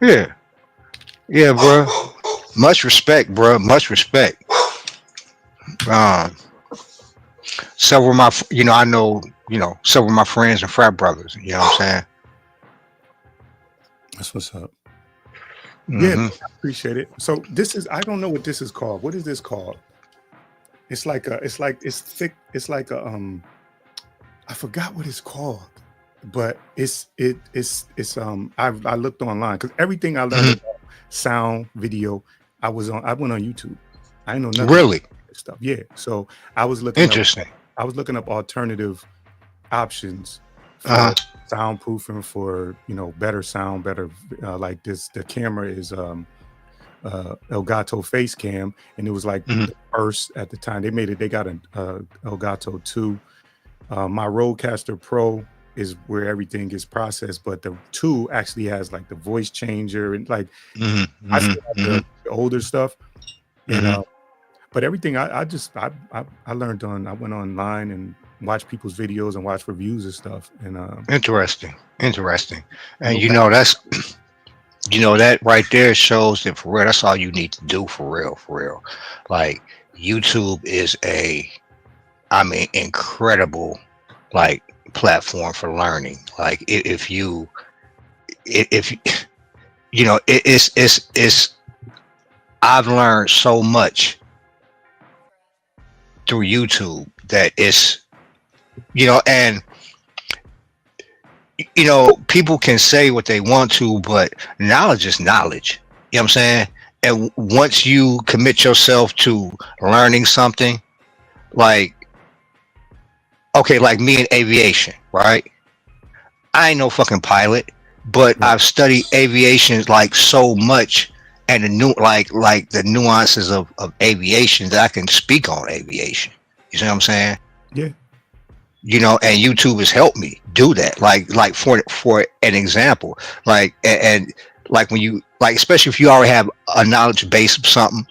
Yeah. Yeah, bro. Much respect, bro. Much respect. Several of my, I know, several of my friends and frat brothers. You know what I'm saying? That's what's up. Mm-hmm. Yeah, I appreciate it. So this is, I don't know what this is called. What is this called? It's thick. It's like a, I forgot what it's called, but I looked online because everything I learned about sound, video, I went on YouTube. I didn't know nothing. Really? About this stuff. Yeah. So I was looking Interesting. I was looking up alternative options for soundproofing, for better sound, better like this. The camera is Elgato face cam, and it was like the first at the time. They got an Elgato 2. My Rodecaster Pro is where everything is processed, but the 2 actually has like the voice changer and like I still have the older stuff. And but everything I learned I went online and watched people's videos and watched reviews and stuff. And interesting. And that's that right there shows that for real, that's all you need to do for real. Like YouTube is incredible like platform for learning. Like if I've learned so much through YouTube that it's and people can say what they want to, but knowledge is knowledge. You know what I'm saying? And once you commit yourself to learning something, like me in aviation, right? I ain't no fucking pilot, but I've studied aviation like so much, and the nuances of aviation that I can speak on aviation. You see what I'm saying? Yeah. And YouTube has helped me do that. Like for an example, and when you especially if you already have a knowledge base of something,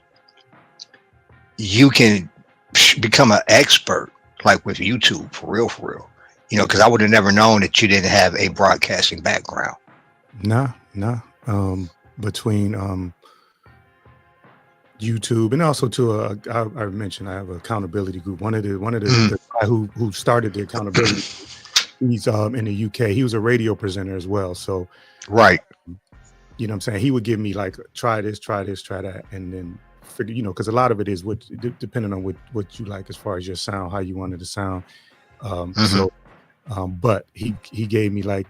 you can become an expert like with YouTube for real. Because I would have never known that you didn't have a broadcasting background. Nah. Between YouTube and also to I mentioned I have an accountability group. One of the guy who started the accountability, he's in the UK. He was a radio presenter as well. So right, you know what I'm saying, he would give me like try this, try that, and then figure, because a lot of it is depending on what you like as far as your sound, how you wanted to sound. But he gave me the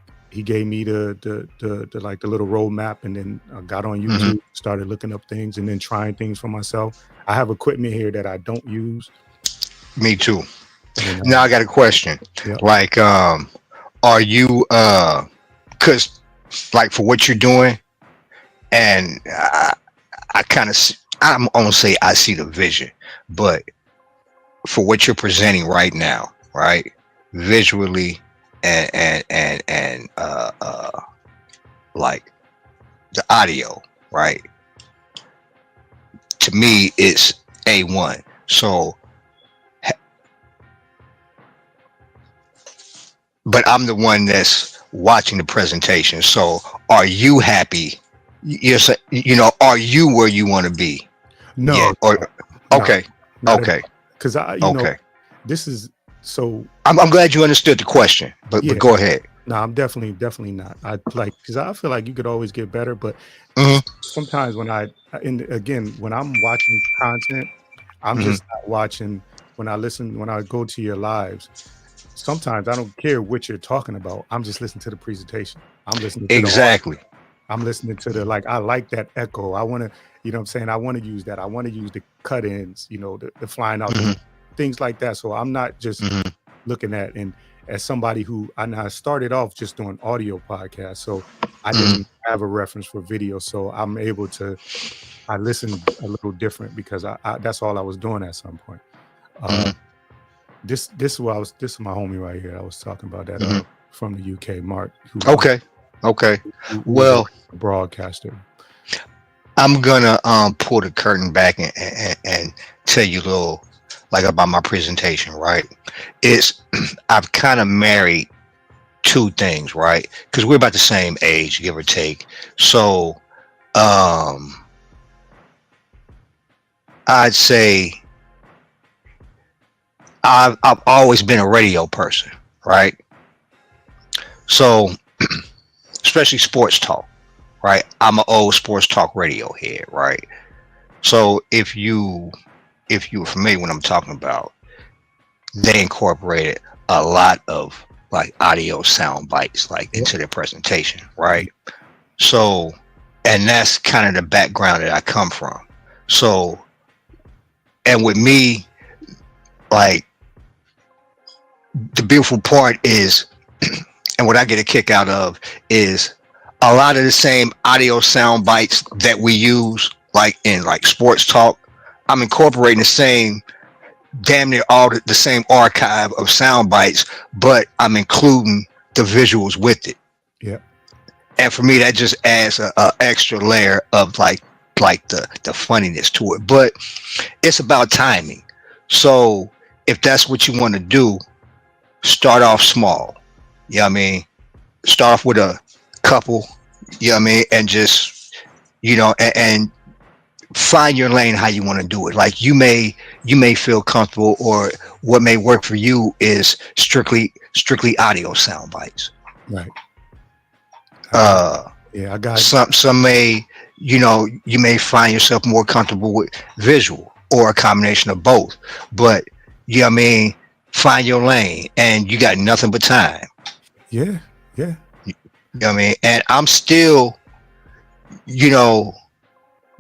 like the little roadmap, and then I got on YouTube, started looking up things, and then trying things for myself. I have equipment here that I don't use. Me too. And, now I got a question. Yeah. Like, are you because like for what you're doing, and I kind of I'm gonna say I see the vision, but for what you're presenting right now, right, visually and like the audio, right, to me it's A1. So but I'm the one that's watching the presentation. So are you happy? Yes, are you where you want to be? No. Yet? Or okay. Because this is so. I'm glad you understood the question, but go ahead. No, I'm definitely not. I like, because I feel like you could always get better, but sometimes when I'm watching content, I'm just not watching. When I go to your lives, sometimes I don't care what you're talking about. I'm just listening to the presentation. I'm listening to exactly. I'm listening to I like that echo. I want to, what I'm saying? I want to use that. I want to use the cut-ins, the flying out, things like that. So I'm not just looking at, and as somebody who I started off just doing audio podcasts, so I didn't have a reference for video. So I'm able to I listened a little different because I that's all I was doing at some point. This is what I was. This is my homie right here. I was talking about that from the UK, Mark. Okay. Who Well, was a broadcaster. I'm gonna pull the curtain back and tell you a little like about my presentation, right? It's I've kind of married two things, right? Because we're about the same age, give or take. So I'd say I've always been a radio person, right? So especially sports talk, right? I'm an old sports talk radio head, right? So if you're familiar with what I'm talking about, they incorporated a lot of like audio sound bites like into their presentation, right? So, and that's kind of the background that I come from. So, and with me, like the beautiful part is, and what I get a kick out of is a lot of the same audio sound bites that we use like in like sports talk. I'm incorporating the same damn near all the same archive of sound bites, but I'm including the visuals with it. Yeah. And for me, that just adds a extra layer of like the funniness to it. But it's about timing. So if that's what you want to do, start off small. You know what I mean? Start off with a couple, you know what I mean? And just, you know, and find your lane how you want to do it. Like you may feel comfortable, or what may work for you is strictly audio sound bites. Right. I got some may, you know, you may find yourself more comfortable with visual or a combination of both. But you know what I mean, find your lane, and you got nothing but time. Yeah. You know what I mean? And I'm still, you know,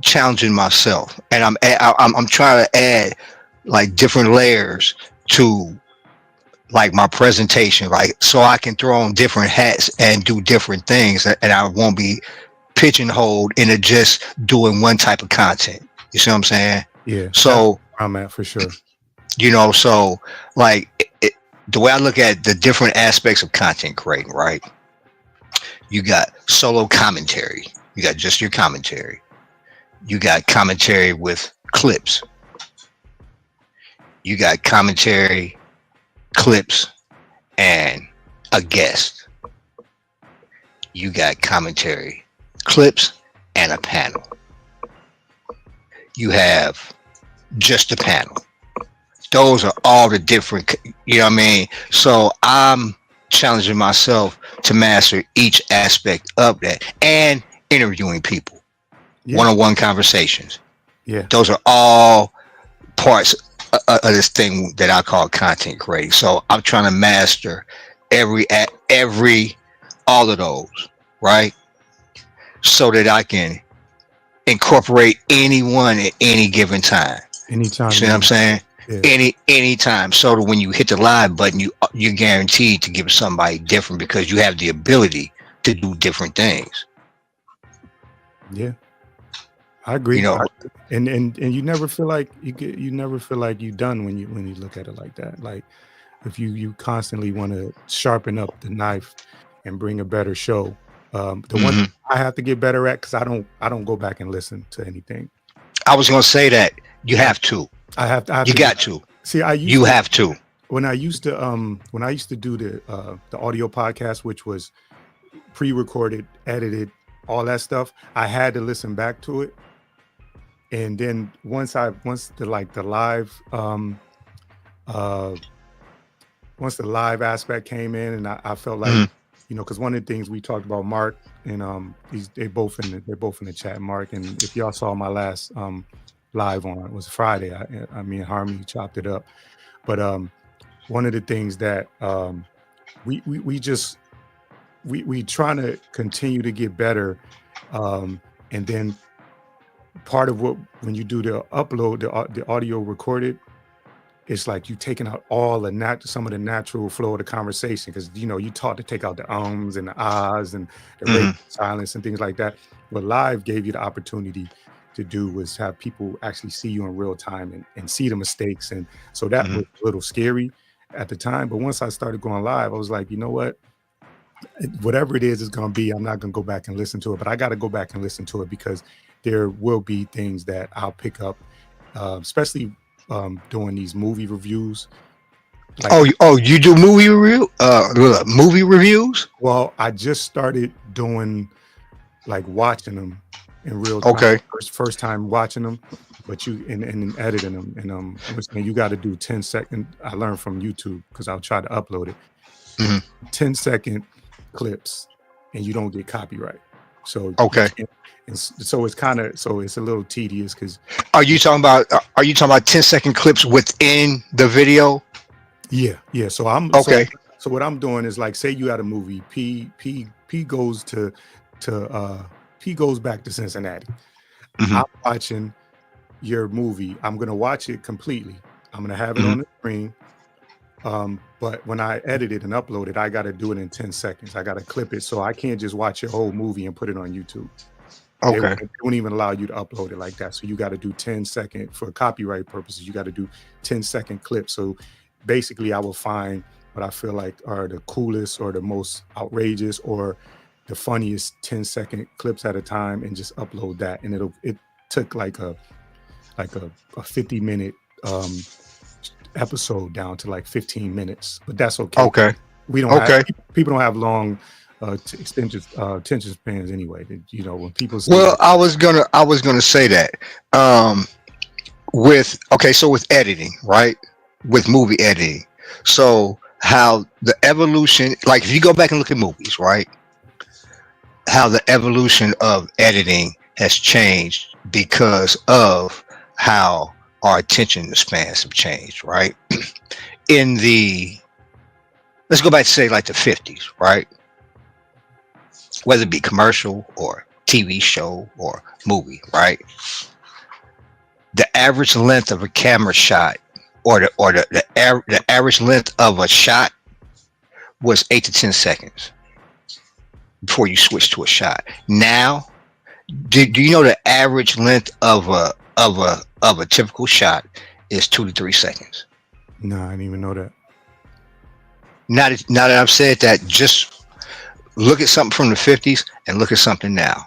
challenging myself, and I'm trying to add like different layers to like my presentation, like so I can throw on different hats and do different things, and I won't be pigeonholed into just doing one type of content. You see what I'm saying? Yeah. So I'm at for sure. You know, so like the way I look at the different aspects of content creating, right? You got solo commentary. You got just your commentary. You got commentary with clips. You got commentary, clips, and a guest. You got commentary, clips, and a panel. You have just a panel. Those are all the different, you know what I mean? So I'm challenging myself to master each aspect of that, and interviewing people. One-on-one conversations. Yeah. Those are all parts of this thing that I call content creating. So I'm trying to master all of those, right? So that I can incorporate anyone at any given time. Anytime. You see what I'm saying? Yeah. Anytime. So that when you hit the live button, you're guaranteed to give somebody different, because you have the ability to do different things. Yeah. I agree. You know, and you never feel like you never feel like you're done when you look at it like that. Like if you constantly want to sharpen up the knife and bring a better show. The one thing I have to get better at, because I don't go back and listen to anything. I was gonna say that you have to. I have to. You got to. See, you have to. When I used to do the audio podcast, which was pre-recorded, edited, all that stuff, I had to listen back to it. And then once the live aspect came in, and I felt like, you know, because one of the things we talked about, Mark, and they're both in the chat, Mark, and if y'all saw my last live on, it was Friday. I mean, Harmony chopped it up, but one of the things that we trying to continue to get better, and then part of what when you do the upload the audio recorded, it's like you taking out all the some of the natural flow of the conversation, because you taught to take out the ums and the ahs and the radio silence and things like that. What live gave you the opportunity to do was have people actually see you in real time and see the mistakes, and so that was a little scary at the time. But once I started going live, I was like, you know what? Whatever it is going to be, I'm not going to go back and listen to it, but I got to go back and listen to it, because there will be things that I'll pick up, especially doing these movie reviews. Like, you do movie reviews? Well, I just started doing like watching them in real time. Okay. First time watching them, but and editing them, and you got to do 10-second. I learned from YouTube, because I'll try to upload it. 10-second clips, and you don't get copyright. So okay, and so it's a little tedious, because are you talking about 10-second clips within the video? Yeah. So I'm okay. So what I'm doing is, like, say you had a movie, P goes P goes back to Cincinnati. I'm watching your movie. I'm gonna watch it completely. I'm gonna have it on the screen. But when I edit it and upload it, I got to do it in 10 seconds. I got to clip it, so I can't just watch your whole movie and put it on YouTube. Okay. They won't even allow you to upload it like that. So you got to do 10-second, for copyright purposes. You got to do 10-second clips. So basically, I will find what I feel like are the coolest or the most outrageous or the funniest 10-second clips at a time, and just upload that. And it took like a 50-minute episode down to like 15 minutes, but that's okay. Okay. We don't have, people don't have long attention spans anyway. When people say I was gonna say that with editing, right? With movie editing, so how the evolution, like if you go back and look at movies, right, how the evolution of editing has changed because of how our attention spans have changed, right? Let's go back to, say, like the 50s, right? Whether it be commercial or TV show or movie, right? The average length of a camera shot, or the average length of a shot, was 8 to 10 seconds before you switch to a shot. Now, do you know the average length of a typical shot is 2 to 3 seconds? No, I didn't even know that. Now that I've said that, just look at something from the 50s and look at something now.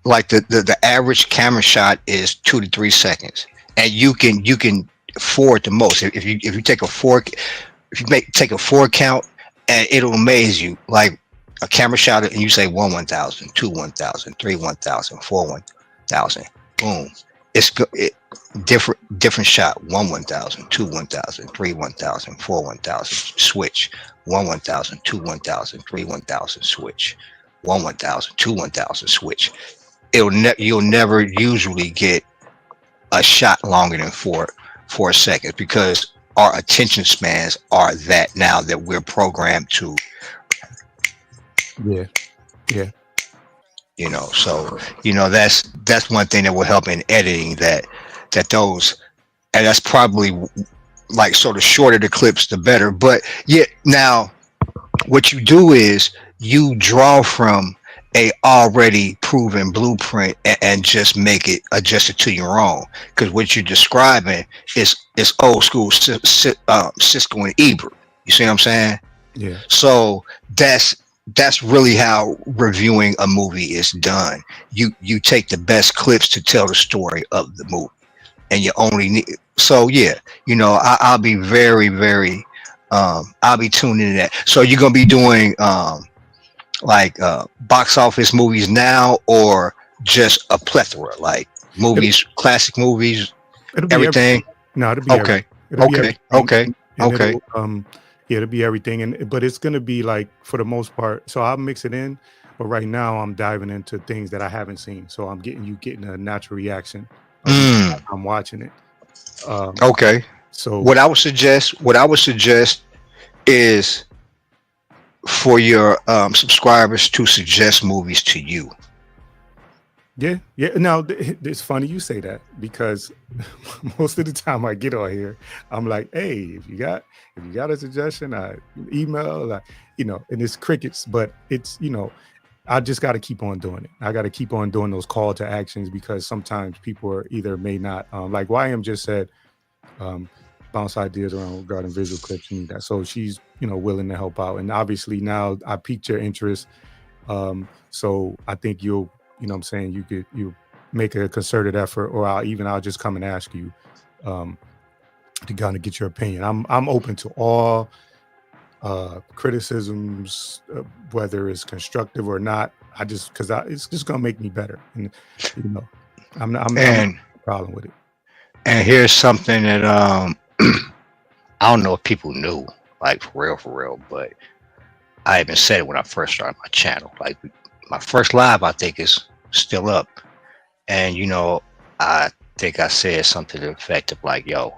Like the average camera shot is 2 to 3 seconds, and you can afford the most. If you take take a 4 count, and it'll amaze you. Like a camera shot, and you say 1,000, 2 1,000, 3 1,000, 4 1,000. Boom. It's different shot. 1,000, 2 1,000, 3 1,000, 4 1,000. Switch. 1,000, 2 1,000, 3 1,000. Switch. 1,000, 2 1,000. Switch. You'll never usually get a shot longer than 4 seconds, because our attention spans are that now that we're programmed to. Yeah. So that's one thing that will help in editing, that those, and that's probably like sort of shorter the clips, the better. But yeah, now what you do is you draw from a already proven blueprint and just make it adjusted to your own, because what you're describing is old school Cisco and Ebert. You see what I'm saying? Yeah. So that's really how reviewing a movie is done. You take the best clips to tell the story of the movie, and you only need. So yeah, I'll be very, very. I'll be tuning in that. So you're gonna be doing like box office movies now, or just a plethora, like movies, classic movies, everything? No, it'll be okay. Okay. It'll be everything, but it's gonna be like, for the most part. So I'll mix it in, but right now I'm diving into things that I haven't seen. So I'm getting a natural reaction. I'm watching it. Okay. So what I would suggest is for your subscribers to suggest movies to you. Yeah, yeah. Now it's funny you say that because most of the time I get on here, I'm like, hey, if you got a suggestion, I email, like, and it's crickets, but it's I just got to keep on doing it. I got to keep on doing those call to actions because sometimes people are either may not like YM just said, um, bounce ideas around regarding visual clips. You need that, so she's willing to help out, and obviously now I piqued your interest. So I think you'll, what I'm saying, you make a concerted effort, or I'll just come and ask you um, to kind of get your opinion. I'm open to all criticisms, whether it's constructive or not. Because it's just gonna make me better, and I'm And no problem with it. and here's something that I don't know if people knew, like for real, but I even said it when I first started my channel. Like my first live, I think is still up, and I think I said something to the effect of like, "Yo,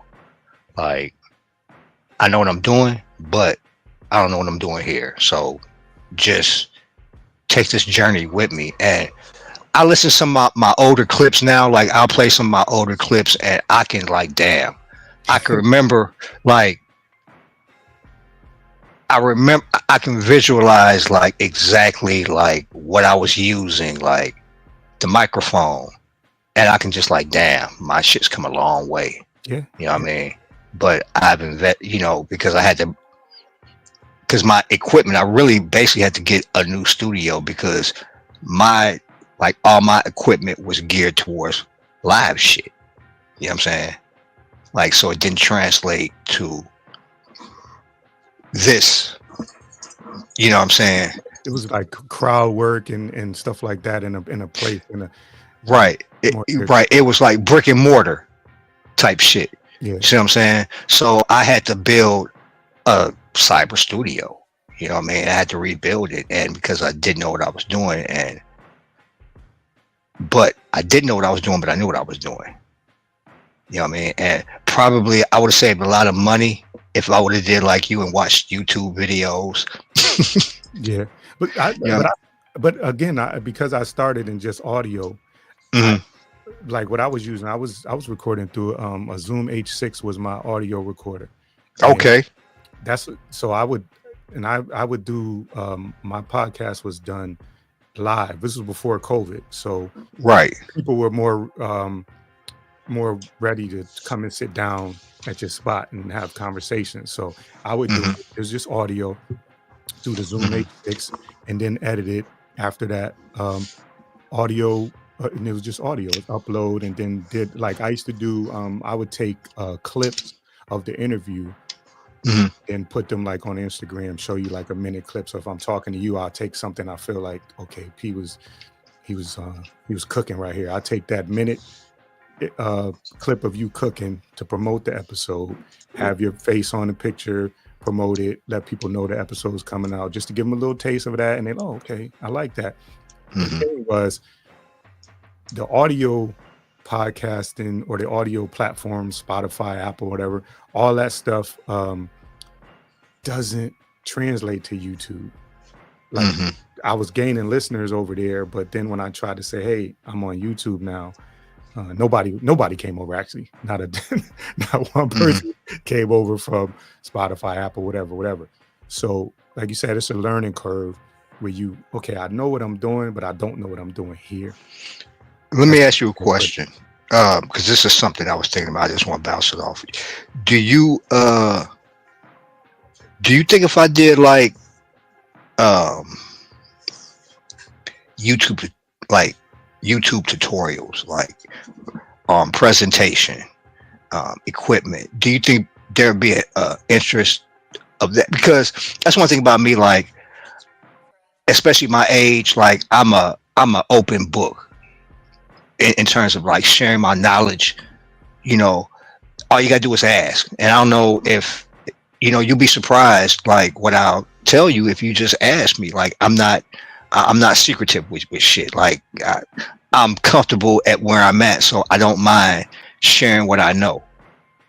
like I know what I'm doing, but I don't know what I'm doing here. So just take this journey with me." And I listen to some of my older clips now. Like I'll play some of my older clips, and I can like, damn, I can remember like. I can visualize like exactly like what I was using, like the microphone, and I can just like, damn, my shit's come a long way. Yeah, You know what I mean? But I've because I had to, because my equipment, I really basically had to get a new studio because all my equipment was geared towards live shit. You know what I'm saying? Like, so it didn't translate to this. You know what I'm saying? it was like crowd work and stuff like that in a place Right. Right. It was like brick and mortar type shit. Yeah. You see what I'm saying? So I had to build a cyber studio. You know what I mean? I had to rebuild it, and because I didn't know what I was doing, but I didn't know what I was doing, but I knew what I was doing. You know what I mean? And probably I would have saved a lot of money if I would have did like you and watched YouTube videos. Yeah, but again, because I started in just audio, like what I was using, I was recording through a Zoom H6 was my audio recorder. Okay. So I would do my podcast was done live. This was before COVID, so right, people were more ready to come and sit down at your spot and have conversations. So I would do it was just audio through the Zoom H6 and then edit it after that audio and it was just audio upload, and then did like I used to do I would take clips of the interview and put them like on Instagram, show you like a minute clip. So if I'm talking to you, I'll take something I feel like, okay, he was cooking right here. I take that minute clip of you cooking to promote the episode, have your face on the picture, promote it, let people know the episode is coming out, just to give them a little taste of that, and then, oh, okay, I like that. The thing was, the audio podcasting or the audio platforms, Spotify, Apple, whatever, all that stuff doesn't translate to YouTube. Like I was gaining listeners over there, but then when I tried to say, hey, I'm on YouTube now, nobody came over. Actually, not one person came over from Spotify, Apple, whatever. So like you said, it's a learning curve where I know what I'm doing, but I don't know what I'm doing here. Let me ask you a question, because this is something I was thinking about. I just want to bounce it off. Do you think if I did like YouTube tutorials, like presentation, equipment, do you think there'd be a interest of that? Because that's one thing about me, like especially my age, like I'm a open book in terms of like sharing my knowledge. All you gotta do is ask, and I don't know if you'll be surprised like what I'll tell you if you just ask me. Like I'm not secretive with shit. Like I'm comfortable at where I'm at, so I don't mind sharing what I know.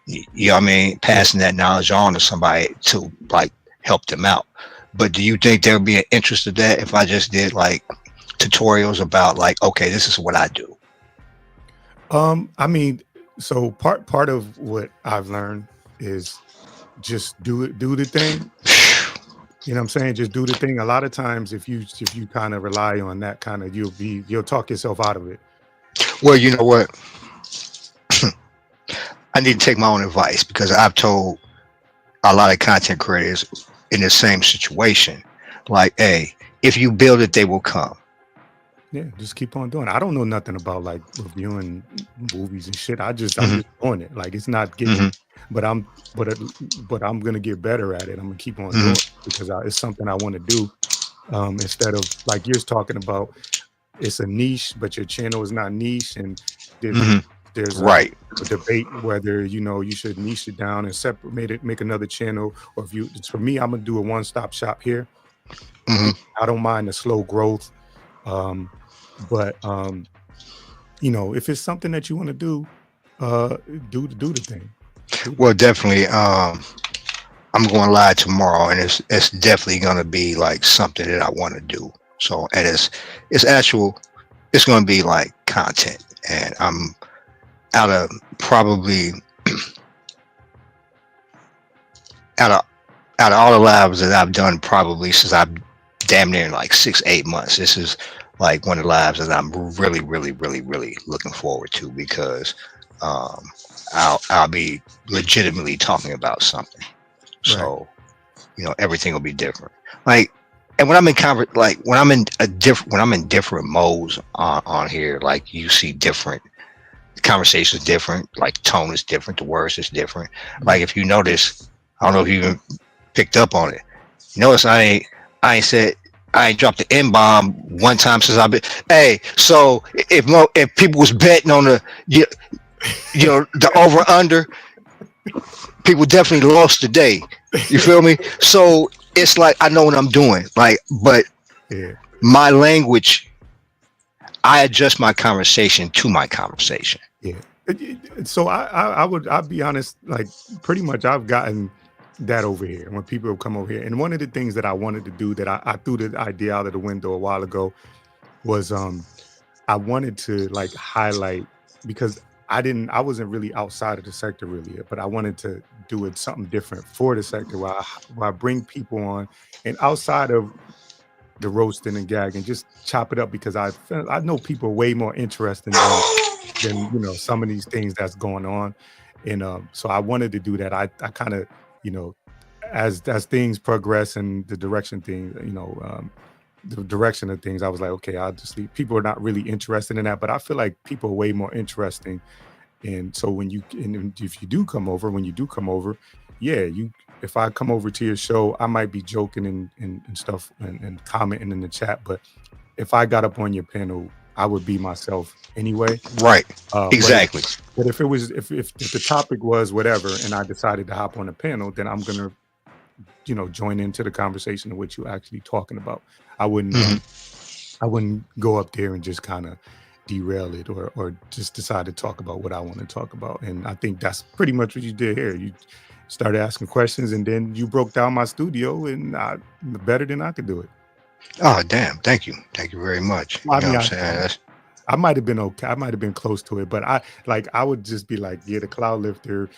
You know what I mean? Passing that knowledge on to somebody to like help them out. But do you think there would be an interest in that if I just did like tutorials about like, okay, this is what I do? I mean, so part of what I've learned is just do the thing. You know what I'm saying? Just do the thing. A lot of times if you kind of rely on that kind of, you'll talk yourself out of it. Well, you know what? I need to take my own advice because I've told a lot of content creators in the same situation, like, hey, if you build it, they will come. Yeah, just keep on doing it. I don't know nothing about like reviewing movies and shit. I'm just doing it. Like it's not getting, but I'm gonna get better at it. I'm gonna keep on doing it because it's something I want to do. Instead of like you're talking about, it's a niche, but your channel is not niche, and there's a debate whether you should niche it down and separate it, make another channel, or if you. For me, I'm gonna do a one-stop shop here. I don't mind the slow growth. But if it's something that you want to do the thing. Well, definitely. I'm going live tomorrow, and it's definitely going to be like something that I want to do. So, and it's going to be like content, and I'm out of probably out of all the lives that I've done, probably since I've damn near like 6-8 months. This is like one of the lives that I'm really, really, really, really looking forward to because I'll be legitimately talking about something. So, everything will be different. Like, and when I'm in when I'm in different modes on here, like you see different conversations, different, like tone is different, the words is different. Like if you notice, I don't know if you even picked up on it. You notice I ain't dropped the N-bomb one time since I've been. Hey, so if people was betting on the the over under, people definitely lost today. You feel me? So it's like I know what I'm doing. Like, but my language, I adjust my conversation to my conversation. Yeah. So I'll be honest. Like, pretty much I've gotten that over here when people have come over here. And one of the things that I wanted to do that I threw the idea out of the window a while ago was I wanted to like highlight, because I wasn't really outside of the sector really, but I wanted to do it something different for the sector where I bring people on and outside of the roasting and gagging, just chop it up, because I know people are way more interested than some of these things that's going on. And so I wanted to do that. I kind of, as things progress and the direction the direction of things, I was like, okay, I'll just leave. People are not really interested in that, but I feel like people are way more interesting. And so if you do come over, yeah, if I come over to your show, I might be joking and stuff and commenting in the chat, but if I got up on your panel, I would be myself anyway. Right. Exactly. But if it was if the topic was whatever and I decided to hop on a panel, then I'm gonna join into the conversation of what you're actually talking about. I wouldn't go up there and just kind of derail it or just decide to talk about what I want to talk about. And I think that's pretty much what you did here. You started asking questions and then you broke down my studio and better than I could do it. Oh, damn. Thank you very much. I might have been okay. I might have been close to it, but I would just be like, yeah, the cloud lifter,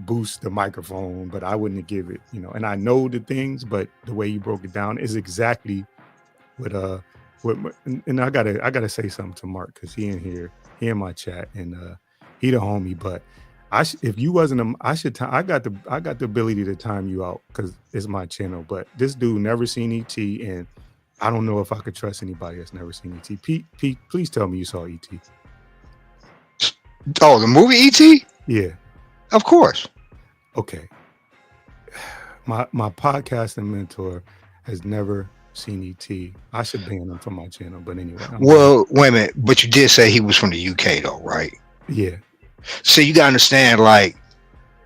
boost the microphone, but I wouldn't give it, and I know the things, but the way you broke it down is exactly what and I gotta say something to Mark, because he in my chat, and he the homie, but if you wasn't I got the ability to time you out because it's my channel, but this dude never seen ET, and I don't know if I could trust anybody that's never seen ET. Pete, please tell me you saw ET. Oh, the movie ET? Yeah. Of course. Okay. My podcasting mentor has never seen ET. I should ban him from my channel, but anyway. Well, wait a minute. But you did say he was from the UK though, right? Yeah. So you gotta understand, like,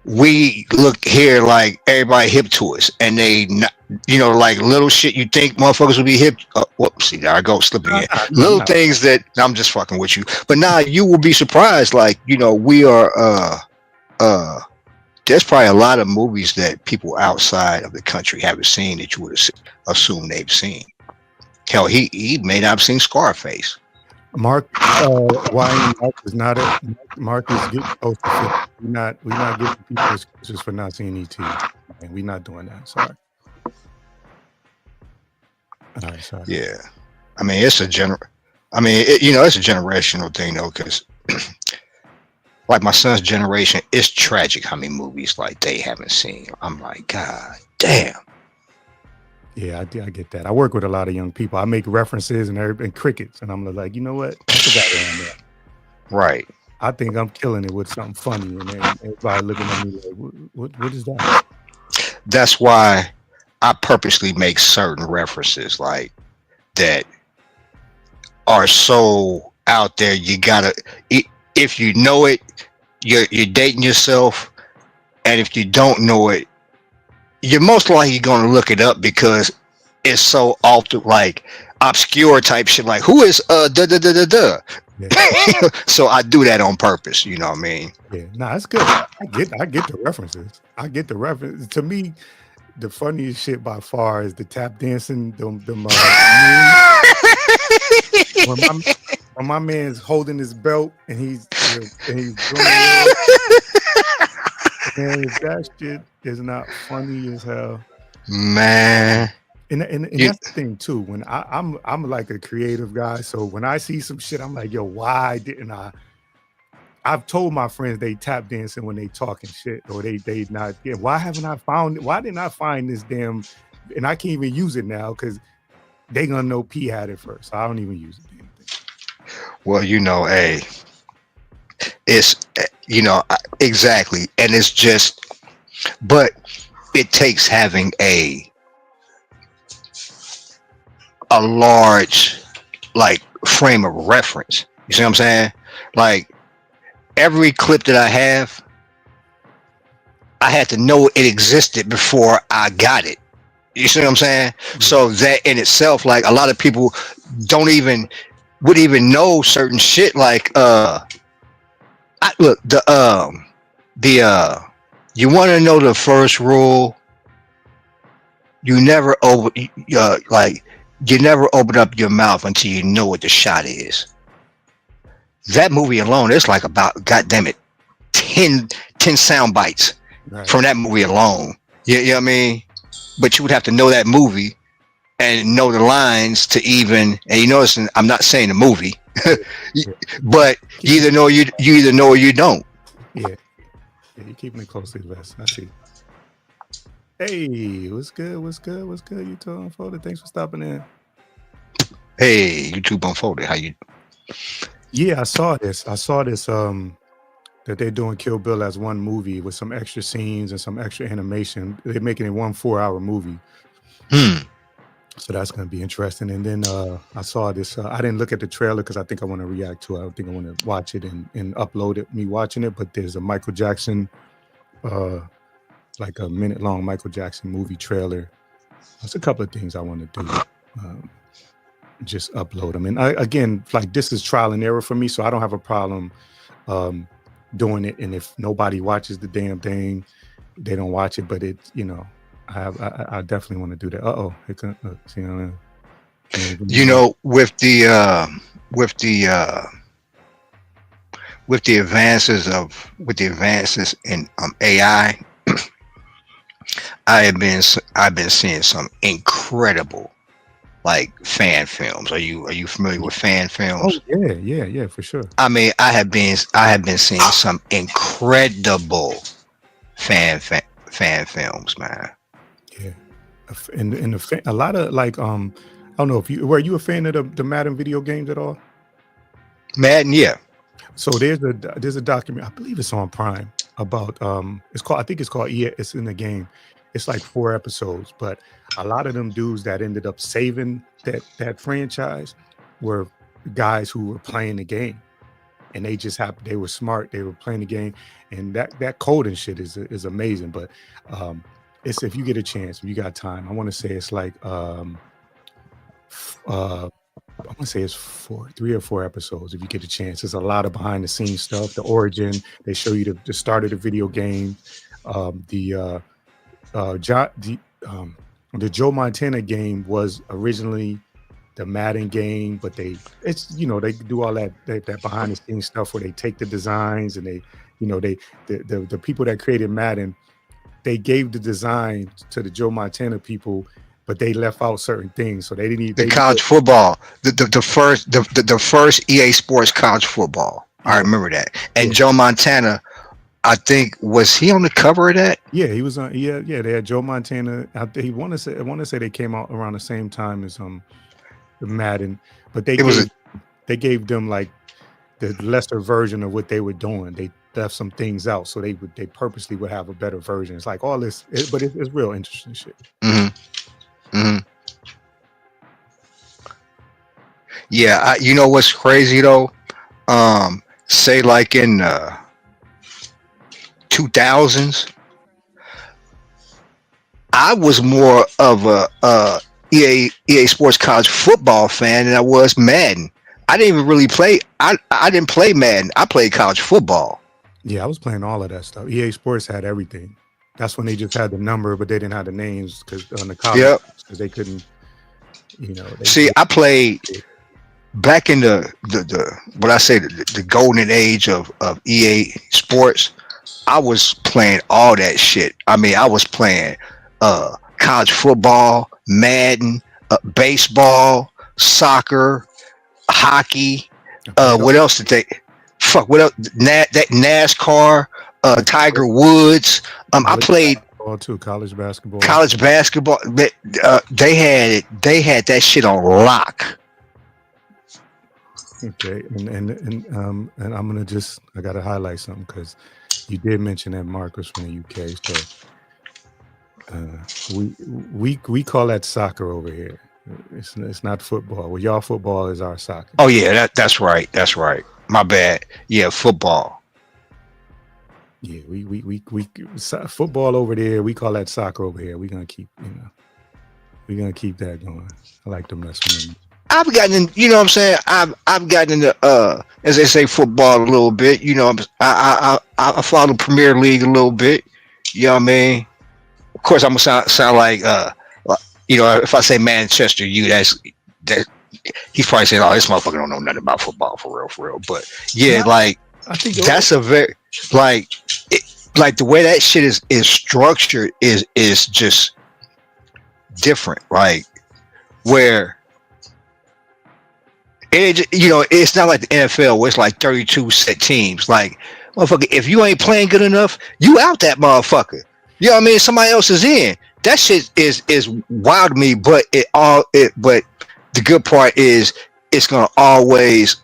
we look here like everybody hip to us, and they not, like little shit you think motherfuckers will be hip. Whoopsie, there I go, slipping in. Little things that I'm just fucking with you. But now you will be surprised, like, we are there's probably a lot of movies that people outside of the country haven't seen that you would assume they've seen. Hell, he may not have seen Scarface. Mark, why Mark is not a Mark is getting close to 50. We're not giving people excuses for not seeing ET, and we're not doing that. Sorry. All right, sorry. Yeah, I mean it's a it's a generational thing though, because like my son's generation, it's tragic how many movies like they haven't seen. I'm like, God damn. Yeah, I get that. I work with a lot of young people. I make references and crickets, and I'm like, you know what? I forgot where I'm at. Right. I think I'm killing it with something funny, and then everybody looking at me like, what is that? That's why I purposely make certain references like that are so out there. You gotta, if you know it, you're dating yourself, and if you don't know it, you're most likely going to look it up because it's so often like obscure type shit. Like who is da da da da da. Yeah. So I do that on purpose. You know what I mean? Yeah, nah, that's good. I get the references. I get the references. To me, the funniest shit by far is the tap dancing. When my man's holding his belt and he's doing it. Man, that shit is not funny as hell, man. And that's the thing too. When I'm like a creative guy, so when I see some shit, I'm like, yo, why didn't I? I've told my friends they tap dancing when they talking shit, or they not. Yeah, why haven't I found? Why didn't I find this damn? And I can't even use it now because they gonna know P had it first. So I don't even use it. Well, hey, it's exactly, and it's just, but it takes having a large like frame of reference. You see what I'm saying? Like every clip that I have, I had to know it existed before I got it. You see what I'm saying? Mm-hmm. So that in itself, like a lot of people wouldn't even know certain shit. Like you want to know the first rule? You never open up your mouth until you know what the shot is. That movie alone, it's like about, goddamn it, 10 sound bites from that movie alone. You know what I mean? But you would have to know that movie and know the lines to even, and you notice I'm not saying the movie, but you either know or you don't. Yeah, you're keeping it close to the vest. I see. Hey, what's good? YouTube Unfolded. Thanks for stopping in. Hey, YouTube Unfolded. How you? Yeah, I saw this. That they're doing Kill Bill as one movie with some extra scenes and some extra animation. They're making it 1 4-hour movie. So that's going to be interesting. And then I saw this. I didn't look at the trailer because I think I want to react to it. I think I want to watch it and upload it, me watching it. But there's a Michael Jackson, like a minute-long Michael Jackson movie trailer. There's a couple of things I want to do. Just upload them. And again, like this is trial and error for me, so I don't have a problem doing it. And if nobody watches the damn thing, they don't watch it. But I definitely want to do that. With the advances in AI, I've been seeing some incredible like fan films. Are you familiar with fan films? Oh yeah, for sure. I mean, I have been seeing some incredible fan films, man. Yeah, and a lot of like I don't know if were you a fan of the Madden video games at all? Madden, yeah. So there's a document, I believe it's on Prime, about it's in the game. It's like 4 episodes, but a lot of them dudes that ended up saving that franchise were guys who were playing the game, and they were smart. They were playing the game, and that code and shit is amazing. But it's, if you get a chance, if you got time, I want to say it's like I want to say it's 3 or 4 episodes. If you get a chance, there's a lot of behind the scenes stuff. The origin, they show you the start of the video game, the Joe Montana game was originally the Madden game, but it's they do all that behind the scenes stuff where they take the designs and they the people that created Madden, they gave the design to the Joe Montana people, but they left out certain things, so they didn't even The college football, the first EA Sports college football. I remember that. And Joe Montana, I think, was he on the cover of that? Yeah, he was on. Yeah. They had Joe Montana. I want to say they came out around the same time as the Madden, but they gave them like the lesser version of what they were doing. They left some things out, so they purposely would have a better version. It's like all this, but it's real interesting shit. Yeah, you know what's crazy though? Say like in 2000s, I was more of a EA Sports college football fan than I was Madden. I didn't even really play. I didn't play Madden. I played college football. Yeah, I was playing all of that stuff. EA Sports had everything. That's when they just had the number, but they didn't have the names because on the college because they couldn't. I played back in the what I say the golden age of EA Sports. I was playing all that shit. I mean, I was playing college football, Madden, baseball, soccer, hockey. What else did they? Fuck. What else? That NASCAR, Tiger Woods. I played too. College basketball. They had that shit on lock. Okay, and I'm gonna I gotta highlight something because you did mention that Marcus from the UK. So we call that soccer over here. It's not football. Well, y'all football is our soccer. Oh yeah, that's right. That's right. My bad. Yeah, football. Yeah, we football over there. We call that soccer over here. We're gonna keep that going. I like to mess with them. I've gotten in, you know what I'm saying? I've gotten into as they say, football a little bit. You know, I follow the Premier League a little bit. You know what I mean? Of course, I'm gonna sound like if I say Manchester U, that he's probably saying, "Oh, this motherfucker don't know nothing about football for real." But yeah, I think that's a very like the way that shit is structured is just different. Like where it's not like the NFL where it's like 32 set teams. Like, motherfucker, if you ain't playing good enough, you out that motherfucker. You know what I mean? Somebody else is in. That shit is wild to me, but but the good part is it's gonna always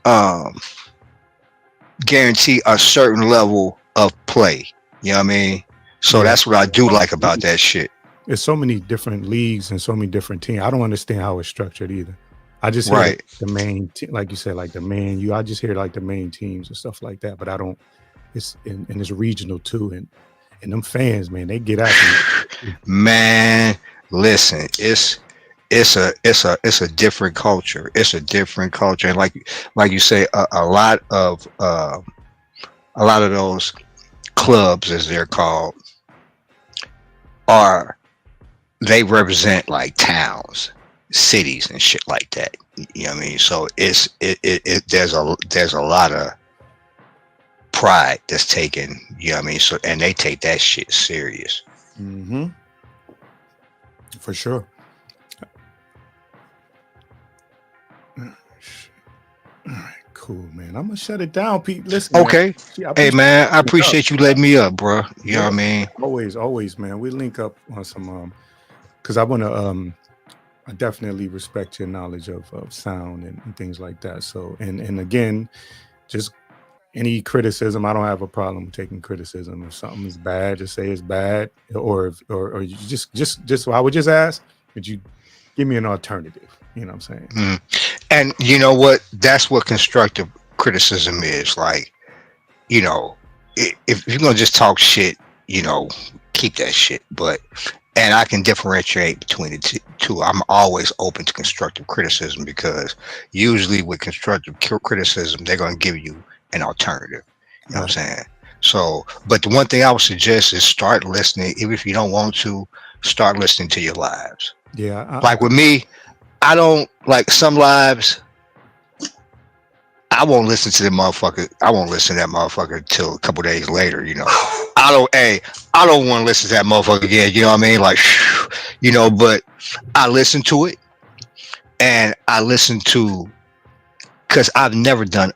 guarantee a certain level of play. You know what I mean? So that's what I do like about that shit. There's so many different leagues and so many different teams. I don't understand how it's structured either. I just hear the main, like you said, like the main. I just hear like the main teams and stuff like that. But I don't. It's and it's regional too, and them fans, man, they get after you. Man, listen, it's a different culture. It's a different culture, and like you say, a lot of those clubs, as they're called, they represent like towns, cities and shit like that. You know what I mean? So there's a lot of pride that's taken, you know what I mean? So and they take that shit serious. Mm-hmm. For sure. All right, cool, man. I'm gonna shut it down, Pete. Listen. Okay. Hey man, I appreciate you letting me up, bro. You know what I mean? Always, man. We link up on some because I wanna I definitely respect your knowledge of sound and things like that. So and again, just any criticism, I don't have a problem with taking criticism. If something is bad, just say it's bad, or you just I would just ask, would you give me an alternative? You know what I'm saying? And you know what? That's what constructive criticism is. Like, if you're gonna just talk shit, keep that shit. And I can differentiate between the two. I'm always open to constructive criticism because usually with constructive criticism, they're going to give you an alternative. You know what I'm saying? So, but the one thing I would suggest is start listening. Even if you don't want to, start listening to your lives. Yeah. Like with me, I don't like some lives. I won't listen to the motherfucker. I won't listen to that motherfucker till a couple days later. You know, I don't want to listen to that motherfucker again. You know what I mean? Like, you know, but I listen to it, and I listen to because I've never done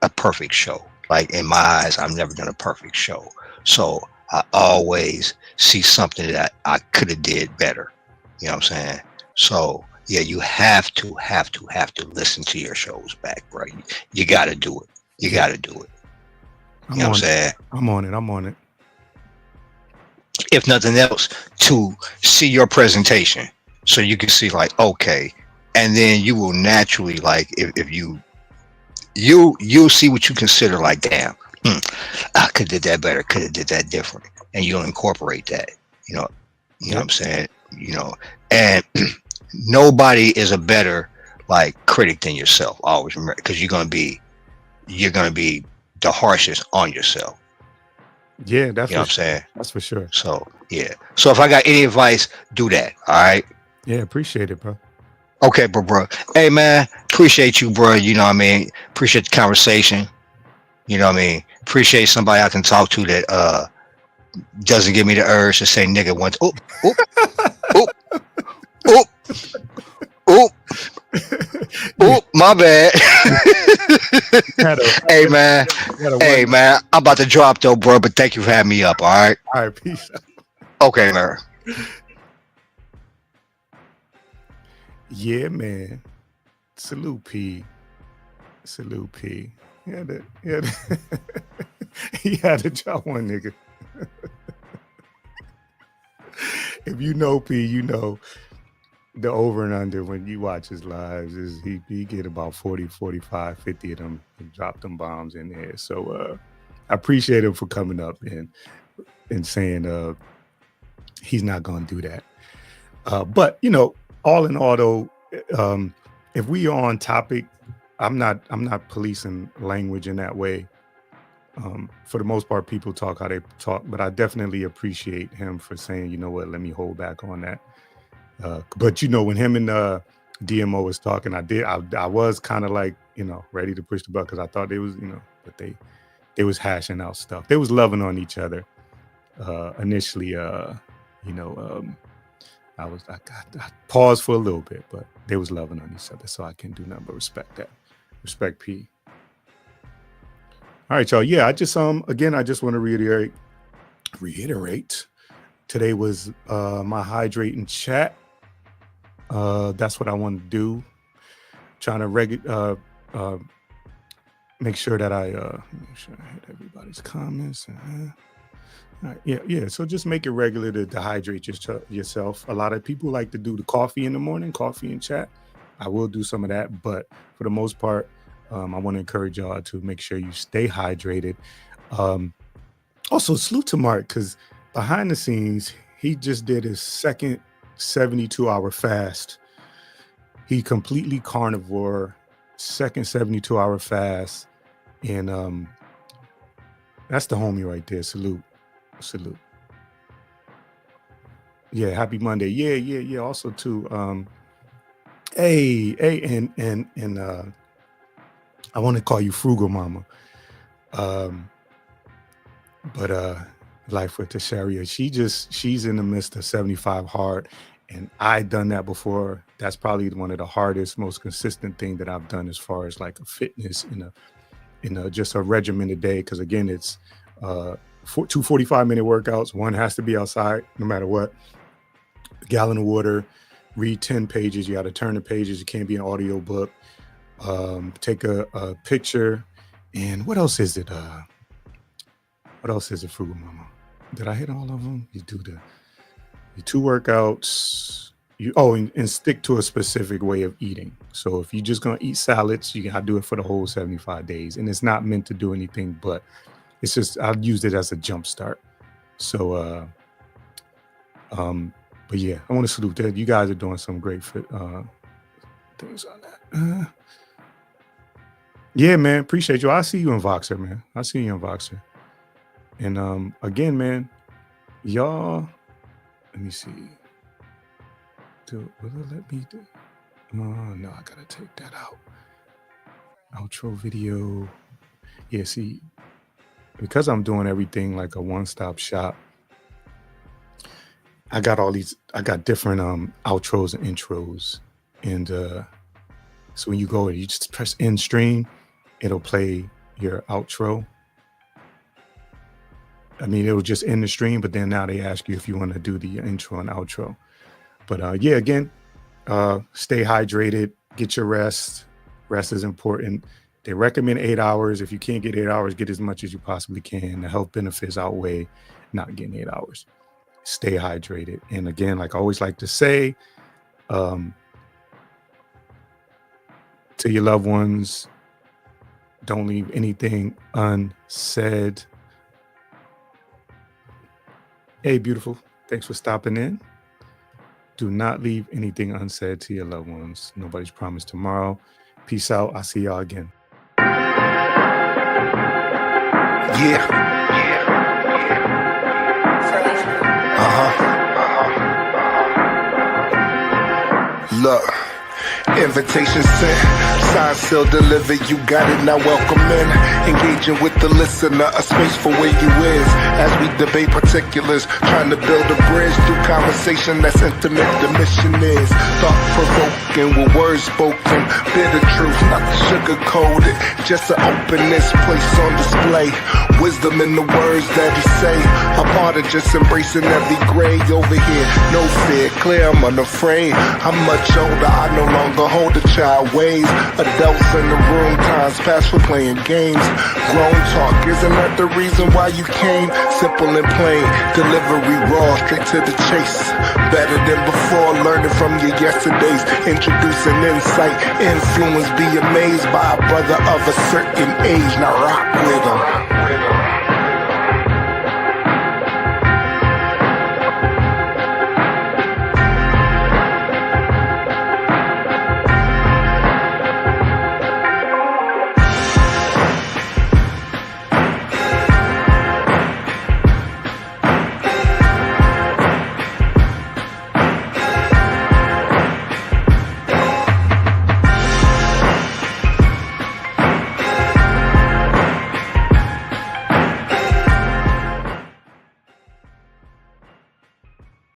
a perfect show. Like in my eyes, I've never done a perfect show. So I always see something that I could have did better. You know what I'm saying? So yeah, you have to listen to your shows back, bro. You got to do it. You got to do it. You know what I'm saying? I'm on it. If nothing else, to see your presentation, so you can see like, okay, and then you will naturally like if you'll see what you consider like, damn, I could did that better, could have did that different, and you'll incorporate that. You know, you know what I'm saying? You know, and nobody is a better like critic than yourself. Always remember, because you're gonna be the harshest on yourself. Yeah, that's You know what I'm saying? That's for sure. So yeah. So if I got any advice, do that. All right. Yeah, appreciate it, bro. Okay, bro. Hey man, appreciate you, bro. You know what I mean? Appreciate the conversation. You know what I mean? Appreciate somebody I can talk to that doesn't give me the urge to say nigga once. Oop, oop, oop, oop, oop, oop, my bad. Hey man. Hey man, I'm about to drop though, bro, but thank you for having me up, all right? All right, peace. Okay, man. Yeah, man. Salute P. Salute P. He had to drop one nigga. If you know P, you know the over and under when you watch his lives is he get about 40, 45, 50 of them and drop them bombs in there. So I appreciate him for coming up and saying he's not gonna do that. But you know, all in all though, if we are on topic, I'm not policing language in that way. For the most part, people talk how they talk, but I definitely appreciate him for saying, you know what, let me hold back on that. But you know, when him and DMO was talking, I was kind of like, you know, ready to push the button because I thought they was, you know, but they was hashing out stuff. They was loving on each other. Initially, you know, I paused for a little bit, but they was loving on each other, so I can do nothing but respect that. Respect P. All right, y'all. Yeah, I just again, I just want to reiterate. Today was my Hydrate Chat. That's what I want to do. Trying to make sure that I make sure I hit everybody's comments. All right, yeah. So just make it regular to hydrate yourself. A lot of people like to do the coffee in the morning, coffee and chat. I will do some of that, but for the most part, I want to encourage y'all to make sure you stay hydrated. Also, salute to Mark, because behind the scenes, he just did his second 72-hour fast. He completely carnivore, second 72-hour fast, and that's the homie right there. Salute. Yeah, happy Monday. Yeah. Also too, hey, and I want to call you Frugal Mama. But Life with Tasharia, she's in the midst of 75 hard, and I done that before. That's probably one of the hardest, most consistent thing that I've done as far as like a fitness in a just a regimen a day. Because again, it's 2 45-minute workouts. One has to be outside no matter what. A gallon of water, read 10 pages. You got to turn the pages. It can't be an audio book. Take a picture. And what else is it? What else is it, Frugal Mama? Did I hit all of them? You do the 2 workouts. And stick to a specific way of eating. So if you're just gonna eat salads, you gotta do it for the whole 75 days. And it's not meant to do anything, but it's just I've used it as a jump start. So but yeah, I want to salute that. You guys are doing some great things on that. Yeah, man, appreciate you. I see you in Voxer, man. I see you in Voxer. And again, man, y'all, let me see. Will it let me do? No, I gotta take that out. Outro video. Yeah, see, because I'm doing everything like a one-stop shop, I got different outros and intros. And so when you go, you just press end stream, it'll play your outro. I mean, it'll just end the stream, but then now they ask you if you want to do the intro and outro. But yeah, again, stay hydrated, get your rest. Rest is important. They recommend 8 hours. If you can't get 8 hours, get as much as you possibly can. The health benefits outweigh not getting 8 hours. Stay hydrated. And again, like I always like to say, to your loved ones, don't leave anything unsaid. Hey, beautiful. Thanks for stopping in. Do not leave anything unsaid to your loved ones. Nobody's promised tomorrow. Peace out. I'll see y'all again. Yeah. Look, invitation sent, signed, sealed, delivered. You got it, now welcome in. Engaging with the listener, a space for where you is. As we debate particulars, trying to build a bridge through conversation that's intimate. The mission is thought-provoking with words spoken. Bitter truth, not the sugar-coated. Just an openness placed on display. Wisdom in the words that he say. A part of just embracing every gray over here. No fear, clear, I'm unafraid. I'm much older, I no longer hold a child ways. Adults in the room, times past for playing games. Grown talk, isn't that the reason why you came? Simple and plain, delivery raw, straight to the chase. Better than before, learning from your yesterdays. Introducing insight, influence, be amazed by a brother of a certain age. Now rock with him.